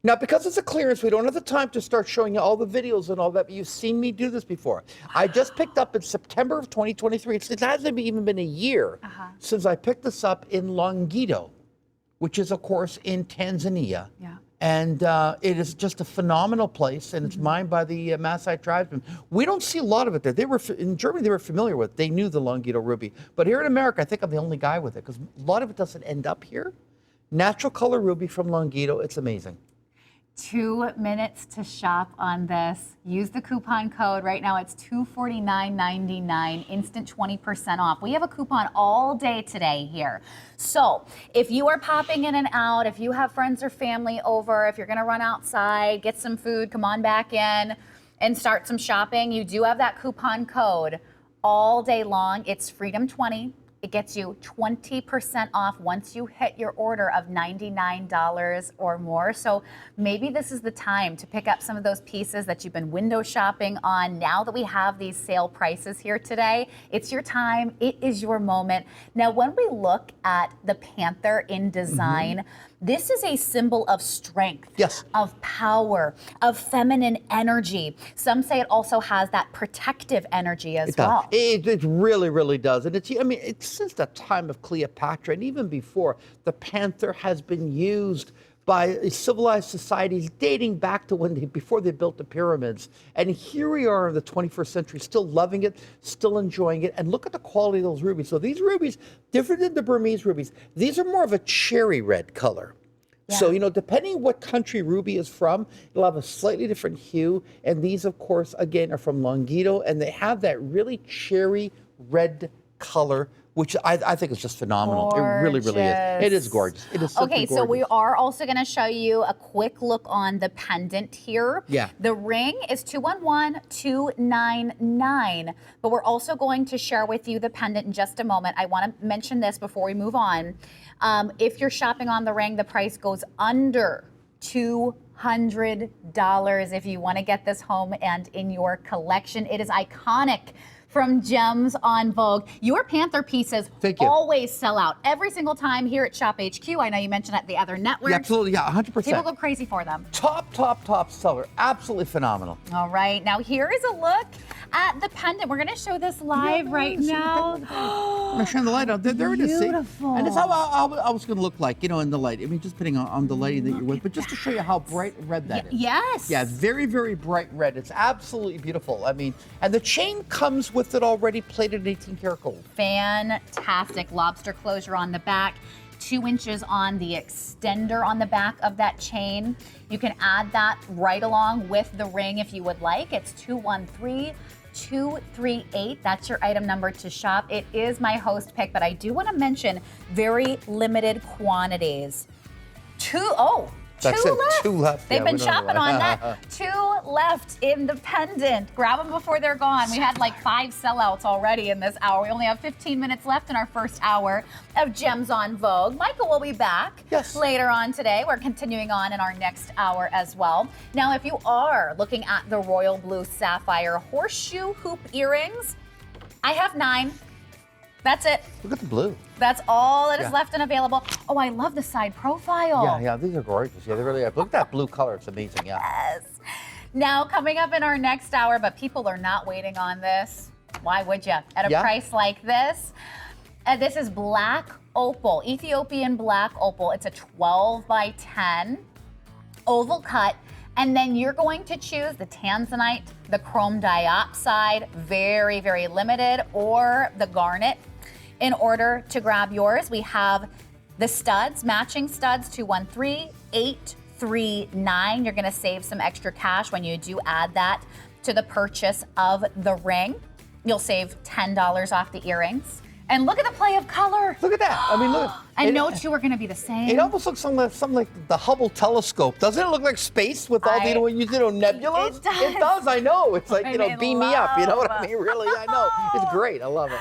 Now, because it's a clearance, we don't have the time to start showing you all the videos and all that, but you've seen me do this before. I just picked up in September of 2023. It hasn't even been a year since I picked this up in Longido, which is, of course, in Tanzania. Yeah. And it is just a phenomenal place, and it's mined by the Maasai tribesmen. We don't see a lot of it there. In Germany, they were familiar with it. They knew the Longido ruby. But here in America, I think I'm the only guy with it, because a lot of it doesn't end up here. Natural color ruby from Longido. It's amazing. 2 minutes to shop on this. Use the coupon code. Right now it's $249.99, instant 20% off. We have a coupon all day today here. So if you are popping in and out, if you have friends or family over, if you're gonna run outside, get some food, come on back in and start some shopping, you do have that coupon code all day long. It's Freedom 20. It gets you 20% off once you hit your order of $99 or more. So maybe this is the time to pick up some of those pieces that you've been window shopping on. Now that we have these sale prices here today, it's your time. It is your moment. Now, when we look at the Panther in design, this is a symbol of strength, Yes. of power, of feminine energy. Some say it also has that protective energy as well. It really, really does. And it's since the time of Cleopatra and even before, the Panther has been used by civilized societies dating back to before they built the pyramids. And here we are in the 21st century, still loving it, still enjoying it. And look at the quality of those rubies. So these rubies, different than the Burmese rubies, these are more of a cherry red color. Yeah. So, depending what country ruby is from, it'll have a slightly different hue. And these, of course, again, are from Longido, and they have that really cherry red color, which I think is just phenomenal. It really, really is. It is gorgeous. It is simply Okay, so gorgeous. we are also going to show you a quick look on the pendant here. Yeah. The ring is $211,299, but we're also going to share with you the pendant in just a moment. I want to mention this before we move on. If you're shopping on the ring, the price goes under $200 if you want to get this home and in your collection. It is iconic from Gems on Vogue. Your Panther pieces always sell out every single time here at ShopHQ. I know you mentioned at the other networks. Yeah, absolutely, yeah, 100%. People go crazy for them. Top seller. Absolutely phenomenal. All right, now here is a look at the pendant. We're gonna show this live right now. I'm gonna shine the light on. There it is. See? Beautiful. And it's how I was gonna look like, in the light. I mean, just depending on the lighting that you're with, but just to show you how bright red that is. Yes. Yeah, very, very bright red. It's absolutely beautiful. I mean, and the chain comes with it already plated in 18 karat gold. Fantastic. Lobster closure on the back. 2 inches on the extender on the back of that chain. You can add that right along with the ring if you would like. It's 213-238. That's your item number to shop. It is my host pick, but I do want to mention very limited quantities. Two left. They've been shopping on that. 2 left in the pendant. Grab them before they're gone. We had like 5 sellouts already in this hour. We only have 15 minutes left in our first hour of Gems on Vogue. Michael will be back later on today. We're continuing on in our next hour as well. Now, if you are looking at the royal blue sapphire horseshoe hoop earrings, I have 9. That's it. Look at the blue. That's all that is left and available. Oh, I love the side profile. Yeah, these are gorgeous. Yeah, they really are. Look at that blue color. It's amazing, yeah. Yes. Now, coming up in our next hour, but people are not waiting on this. Why would you? At a price like this. This is black opal, Ethiopian black opal. It's a 12 by 10 oval cut. And then you're going to choose the tanzanite, the chrome diopside, very, very limited, or the garnet. In order to grab yours, we have the studs, matching studs, 213-839. You're gonna save some extra cash when you do add that to the purchase of the ring. You'll save $10 off the earrings. And look at the play of color. Look at that. I mean, look. And no two are going to be the same. It almost looks something like the Hubble telescope. Doesn't it look like space with all the nebulas? It does. It does, I know. It's like, beam me up. You know what I mean? Really, I know. It's great. I love it.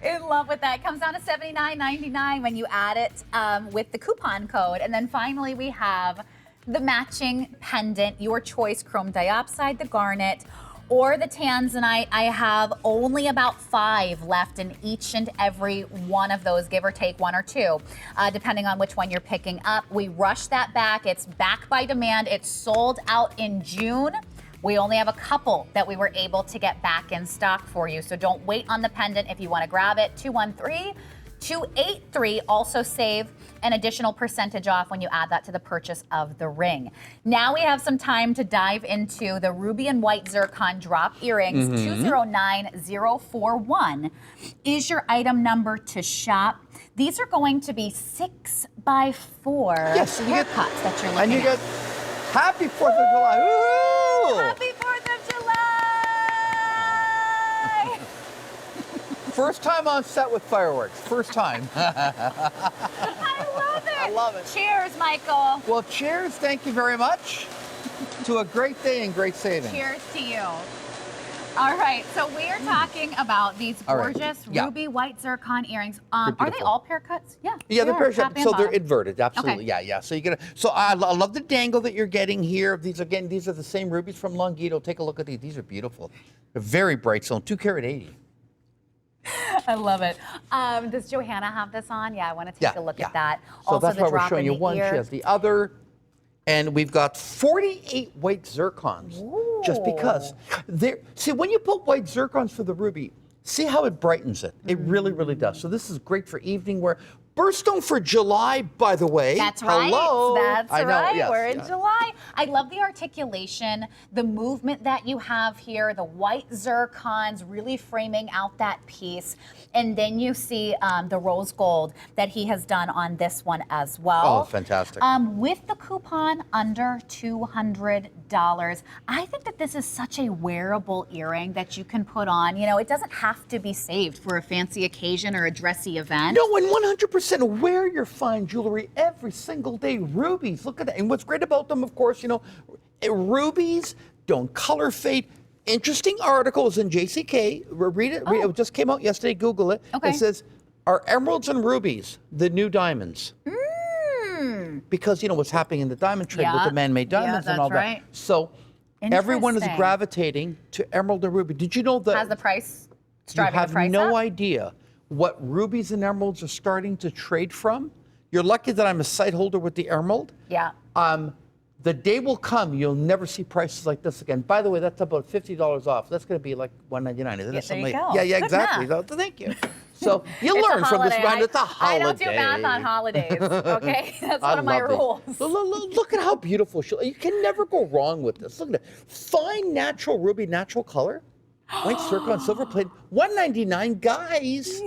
In love with that. It comes down to $79.99 when you add it with the coupon code. And then finally, we have the matching pendant, your choice, chrome diopside, the garnet, or the tanzanite. I have only about 5 left in each and every one of those, give or take 1 or 2, depending on which one you're picking up. We rushed that back. It's back by demand. It's sold out in June. We only have a couple that we were able to get back in stock for you. So don't wait on the pendant if you want to grab it. 213-283. Also save an additional percentage off when you add that to the purchase of the ring. Now we have some time to dive into the ruby and white zircon drop earrings. 209041 is your item number to shop. These are going to be 6x4 haircuts that you're looking and you at. get happy 4th of July. Woo! Happy 4th of July! First time on set with fireworks. First time. I love it. I love it. Cheers, Michael. Well, cheers. Thank you very much to a great day and great savings. Cheers to you. All right, so we are talking about these All right. gorgeous Yeah. ruby white zircon earrings. Are they beautiful. all pair cuts? Yeah. Yeah, they they're are, very top and so they're bottom. inverted, absolutely. Okay. Yeah, yeah. So you get so I love the dangle that you're getting here. These again, these are the same rubies from Longito. Take a look at these. These are beautiful. They're very bright stone, 2 carat 80. I love it. Does Johanna have this on? Yeah, I want to take a look at that. So Also, that's the why we're drop showing in you the one. ear. She has the other. And we've got 48 white zircons. Just because. See, when you put white zircons for the ruby, see how it brightens it. It really, really does. So this is great for evening wear. Birthstone for July, by the way. That's right. Hello. That's I know, right. yes, We're in yeah. July. I love the articulation, the movement that you have here, the white zircons really framing out that piece. And then you see the rose gold that he has done on this one as well. Oh, fantastic. With the coupon under $200, I think that this is such a wearable earring that you can put on. You know, it doesn't have to be saved for a fancy occasion or a dressy event. No, and 100% wear your fine jewelry every single day. Rubies, look at that. And what's great about them, of course, you know, rubies don't color fade. Interesting article is in JCK. Read it. Read it. It just came out yesterday. Google it. Okay. It says, "Are emeralds and rubies the new diamonds?" Because you know what's happening in the diamond trade with Yeah. the man-made diamonds Yeah, and all that's right. that. So everyone is Interesting. gravitating to emerald and ruby. Did you know that? Has the price You driving have the price no up? idea what rubies and emeralds are starting to trade from. You're lucky that I'm a site holder with the emerald. Yeah. The day will come, you'll never see prices like this again. By the way, that's about $50 off. That's going to be like $199, isn't it? Yeah, there Something you like- go. Yeah, yeah, Good exactly. math. So, thank you. So you It's a learn from this holiday. round. It's a holiday. I don't do math on holidays, okay? That's I one of my love these. rules. Look at how beautiful she. You can never go wrong with this. Look at it. Fine natural ruby, natural color. White zircon, silver plate. $199, guys.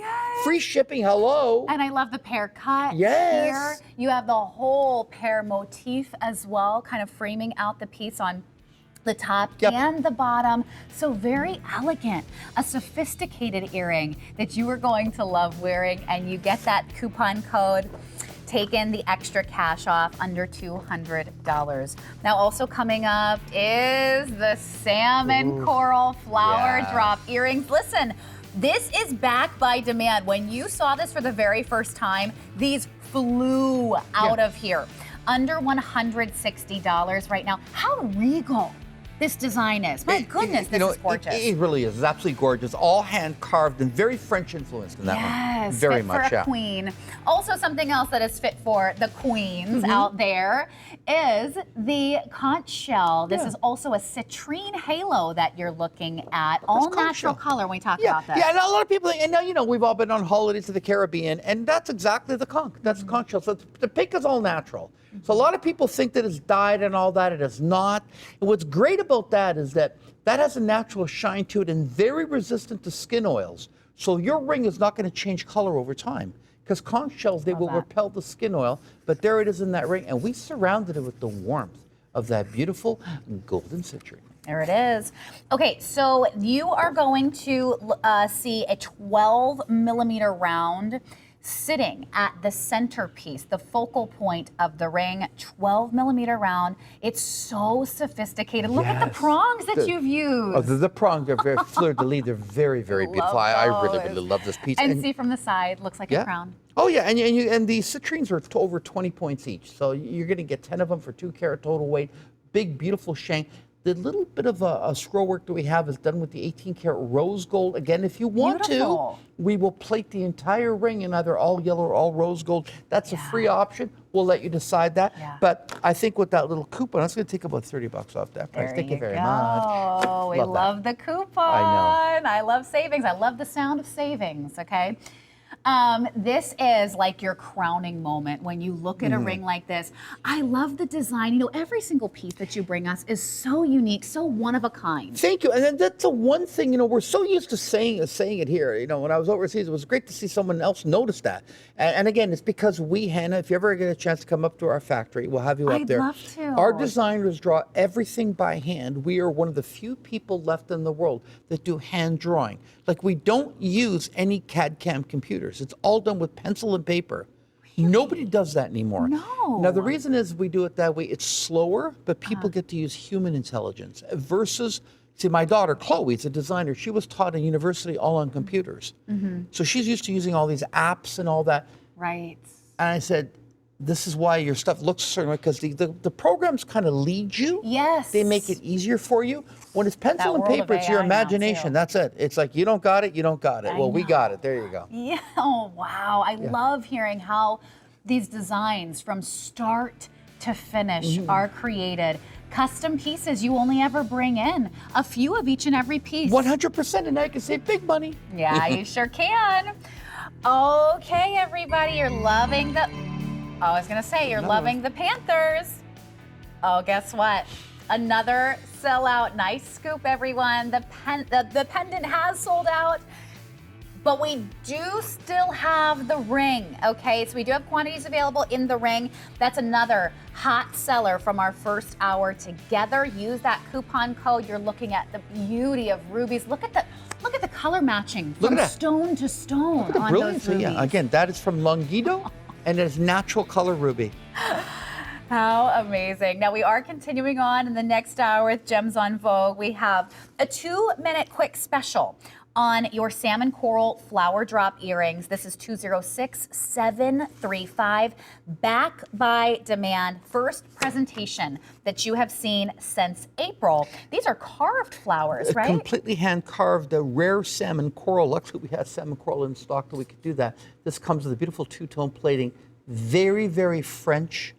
Free shipping. Hello. And I love the pear cut Yes. here. You have the whole pear motif as well, kind of framing out the piece on the top Yep. and the bottom. So very elegant, a sophisticated earring that you are going to love wearing, and you get that coupon code. Take in the extra cash off under $200. Now also coming up is the salmon coral flower Yeah. drop earrings. Listen, this is back by demand. When you saw this for the very first time, these flew out of here. Under $160 right now. How regal this design is. My goodness, this is gorgeous. It really is. It's absolutely gorgeous. All hand carved and very French influenced in that one. Yes, Very fit much, for a yeah. queen. Also, something else that is fit for the queens Mm-hmm. out there is the conch shell. This is also a citrine halo that you're looking at. All conch natural shell. color when we talk Yeah, about this. yeah, and a lot of people, and now, you know, we've all been on holidays to the Caribbean, and that's exactly the conch. That's the conch shell. So the pink is all natural. So a lot of people think that it's dyed and all that. It is not. And what's great about that is that has a natural shine to it and very resistant to skin oils. So your ring is not going to change color over time. Because conch shells, they will repel the skin oil, but there it is in that ring. And we surrounded it with the warmth of that beautiful golden citrine. There it is. Okay, so you are going to see a 12 millimeter round sitting at the centerpiece, the focal point of the ring, 12 millimeter round. It's so sophisticated. Look at the Yes. prongs that you've used. Oh, the prongs are very fleur-de-lis. They're very, very beautiful. I really, really love this piece. And see from the side, looks like a crown. Oh yeah, and the citrines are over 20 points each. So you're going to get 10 of them for 2 carat total weight. Big, beautiful shank. The little bit of a scroll work that we have is done with the 18 karat rose gold. Again, if you want Beautiful. to, we will plate the entire ring in either all yellow or all rose gold. That's a free option. We'll let you decide that. Yeah. But I think with that little coupon, that's going to take about $30 off that price. There Thank you very go. much. We Love that. love the coupon. I love savings. I love the sound of savings, okay? This is like your crowning moment when you look at a ring like this. I love the design. You know, every single piece that you bring us is so unique, so one of a kind. Thank you. And then that's the one thing, you know, we're so used to saying it here. You know, when I was overseas, it was great to see someone else notice that. And again, it's because we, Hannah, if you ever get a chance to come up to our factory, we'll have you up I'd there. love to. Our designers draw everything by hand. We are one of the few people left in the world that do hand drawing. Like, we don't use any CAD/CAM computers. It's all done with pencil and paper. Nobody does that anymore. No. Now, the reason is we do it that way. It's slower, but people get to use human intelligence versus See, my daughter, Chloe, is a designer. She was taught at university all on computers. So she's used to using all these apps and all that. Right. And I said, this is why your stuff looks a certain way, because the programs kind of lead you. Yes. They make it easier for you. When it's pencil and world of paper, it's your AI now, imagination. too. That's it. It's like, you don't got it, you don't got it. Well, we got it. There you go. Yeah. Oh, wow. I love hearing how these designs from start to finish are created. Custom pieces you only ever bring in a few of each and every piece. 100%, and I can save big money. Yeah, you sure can. Okay, everybody, you're loving the... I was gonna say, you're loving the Panthers. Oh, guess what? Another sellout. Nice scoop, everyone. The pendant has sold out, but we do still have the ring, okay? So we do have quantities available in the ring. That's another hot seller from our first hour together. Use that coupon code. You're looking at the beauty of rubies. Look at the color matching from stone to stone on Brilliant. those rubies. Yeah, again, that is from Longido, and it's natural color ruby. How amazing. Now we are continuing on in the next hour with Gems on Vogue. We have a 2-minute quick special on your salmon coral flower drop earrings. This is 206735. Back by demand. First presentation that you have seen since April. These are carved flowers, right? Completely hand carved, a rare salmon coral. Luckily, we had salmon coral in stock that we could do that. This comes with a beautiful two-tone plating. Very, very French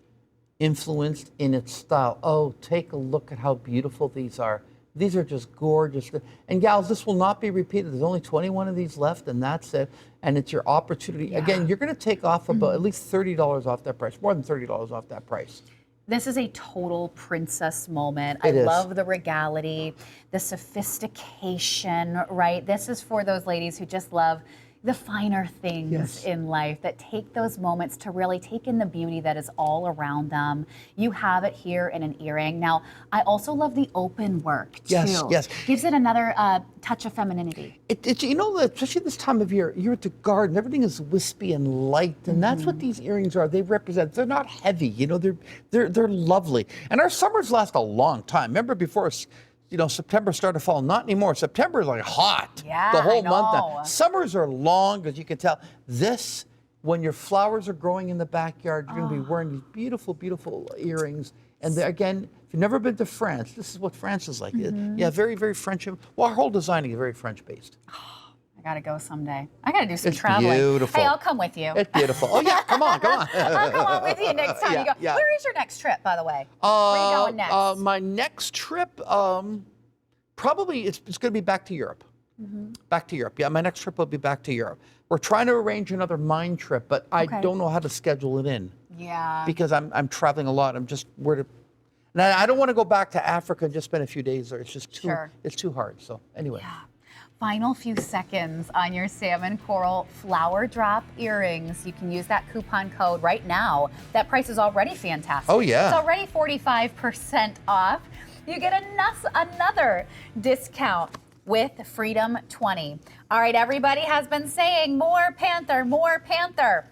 influenced in its style. Oh, take a look at how beautiful these are. These are just gorgeous. And gals, this will not be repeated. There's only 21 of these left, and that's it. And it's your opportunity. Again, you're going to take off about at least $30 off that price, more than $30 off that price. This is a total princess moment. It is. Love the regality, the sophistication, right? This is for those ladies who just love the finer things in life, that take those moments to really take in the beauty that is all around them. You have it here in an earring. Now, I also love the open work too. Yes. Gives it another touch of femininity. It's you know, especially this time of year, you're at the garden, everything is wispy and light, and that's what these earrings are. They represent, they're not heavy, you know, they're lovely. And our summers last a long time. Remember before, you know, September started to fall. Not anymore. September is like hot. Yeah, the whole I month know. now. Summers are long, as you can tell. This, when your flowers are growing in the backyard, you're going to be wearing these beautiful, beautiful earrings. And again, if you've never been to France, this is what France is like. Yeah, very, very French. Well, our whole designing is very French-based. I gotta go someday. I gotta do some It's traveling. beautiful. Hey, I'll come with you. It's beautiful. Oh yeah, come on. I'll come on with you next time you go. Yeah. Where is your next trip, by the way? Where are you going next? My next trip, probably it's going to be back to Europe. Back to Europe. Yeah, my next trip will be back to Europe. We're trying to arrange another mine trip, but I don't know how to schedule it in. Yeah. Because I'm traveling a lot. I'm just and I don't want to go back to Africa and just spend a few days there. It's just too it's too hard. So anyway. Yeah. Final few seconds on your salmon coral flower drop earrings. You can use that coupon code right now. That price is already fantastic. Oh, yeah. It's already 45% off. You get another discount with Freedom 20. All right, everybody has been saying more Panther, more Panther.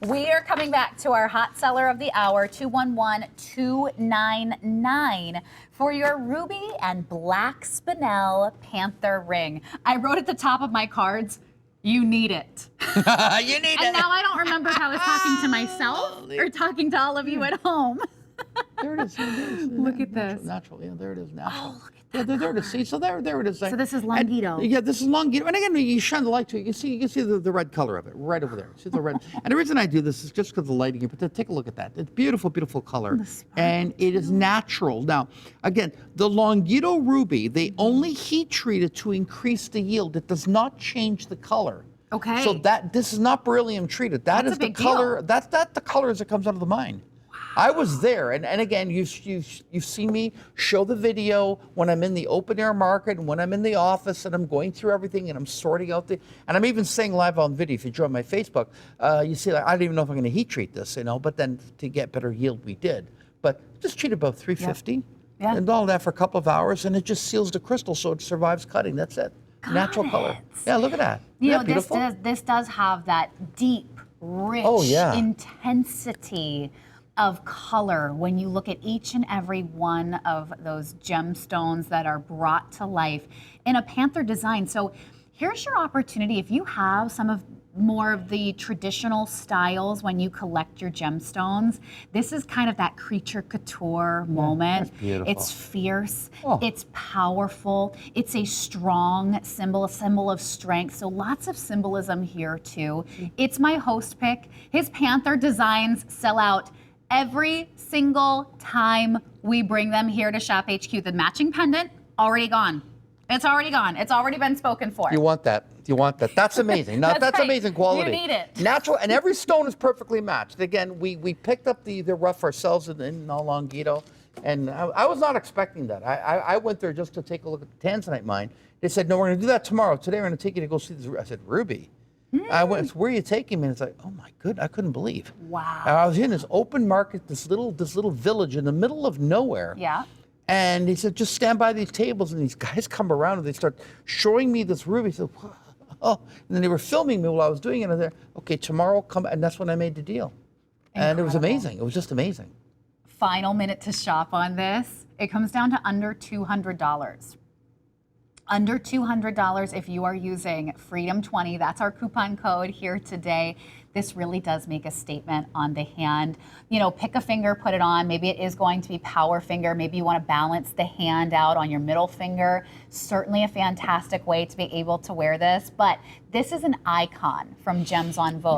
We are coming back to our hot seller of the hour, 211299, for your ruby and black spinel Panther ring. I wrote at the top of my cards, you need it. You need And now I don't remember if I was talking to myself or talking to all of you at home. There it is. Look at this. Natural. Yeah, there it is. Natural. Oh, look at that. Yeah, there it is. See, so there it is. So this is Longido. Yeah, this is Longido. And again, you shine the light to it. You can see the red color of it right over there. See the red. And the reason I do this is just because of the lighting here. But take a look at that. It's beautiful, beautiful color. And it is natural. Now, again, the Longido ruby, they only heat treat it to increase the yield. It does not change the color. Okay. So this is not beryllium treated. That's a big color. deal. That's the color as it comes out of the mine. I was there, and again, you've seen me show the video when I'm in the open air market and when I'm in the office and I'm going through everything and I'm sorting out and I'm even saying live on video. If you join my Facebook, you see, like, I don't even know if I'm going to heat treat this, you know. But then to get better yield, we did. But just treat about 350, and all that for a couple of hours, and it just seals the crystal so it survives cutting. That's it. Natural color. Yeah, look at that. You know, beautiful? this does have that deep, rich intensity of color when you look at each and every one of those gemstones that are brought to life in a panther design. So here's your opportunity. If you have some of more of the traditional styles when you collect your gemstones, this is kind of that creature couture moment. That's beautiful. It's fierce, Oh. it's powerful, it's a strong symbol, a symbol of strength. So lots of symbolism here too. It's my host pick. His panther designs sell out every single time we bring them here to ShopHQ. The matching pendant, already gone. It's already gone. It's already been spoken for. You want that. You want that. That's amazing. Now, that's right. amazing quality. You need it. Natural, and every stone is perfectly matched. Again, we picked up the rough ourselves in Longito, and I was not expecting that. I went there just to take a look at the tanzanite mine. They said, no, we're going to do that tomorrow. Today, we're going to take you to go see this. I said, Ruby. I went, where are you taking me? And it's like, oh my goodness, I couldn't believe. Wow. And I was in this open market, this little village in the middle of nowhere. Yeah. And he said, just stand by these tables. And these guys come around and they start showing me this ruby. I said, oh. And then they were filming me while I was doing it. And they're, okay, tomorrow come. And that's when I made the deal. And it was amazing. It was just amazing. Final minute to shop on this. It comes down to under $200. Under $200 if you are using Freedom20. That's our coupon code here today. This really does make a statement on the hand. You know, pick a finger, put it on. Maybe it is going to be power finger. Maybe you want to balance the hand out on your middle finger. Certainly a fantastic way to be able to wear this. But this is an icon from Gems on Vogue.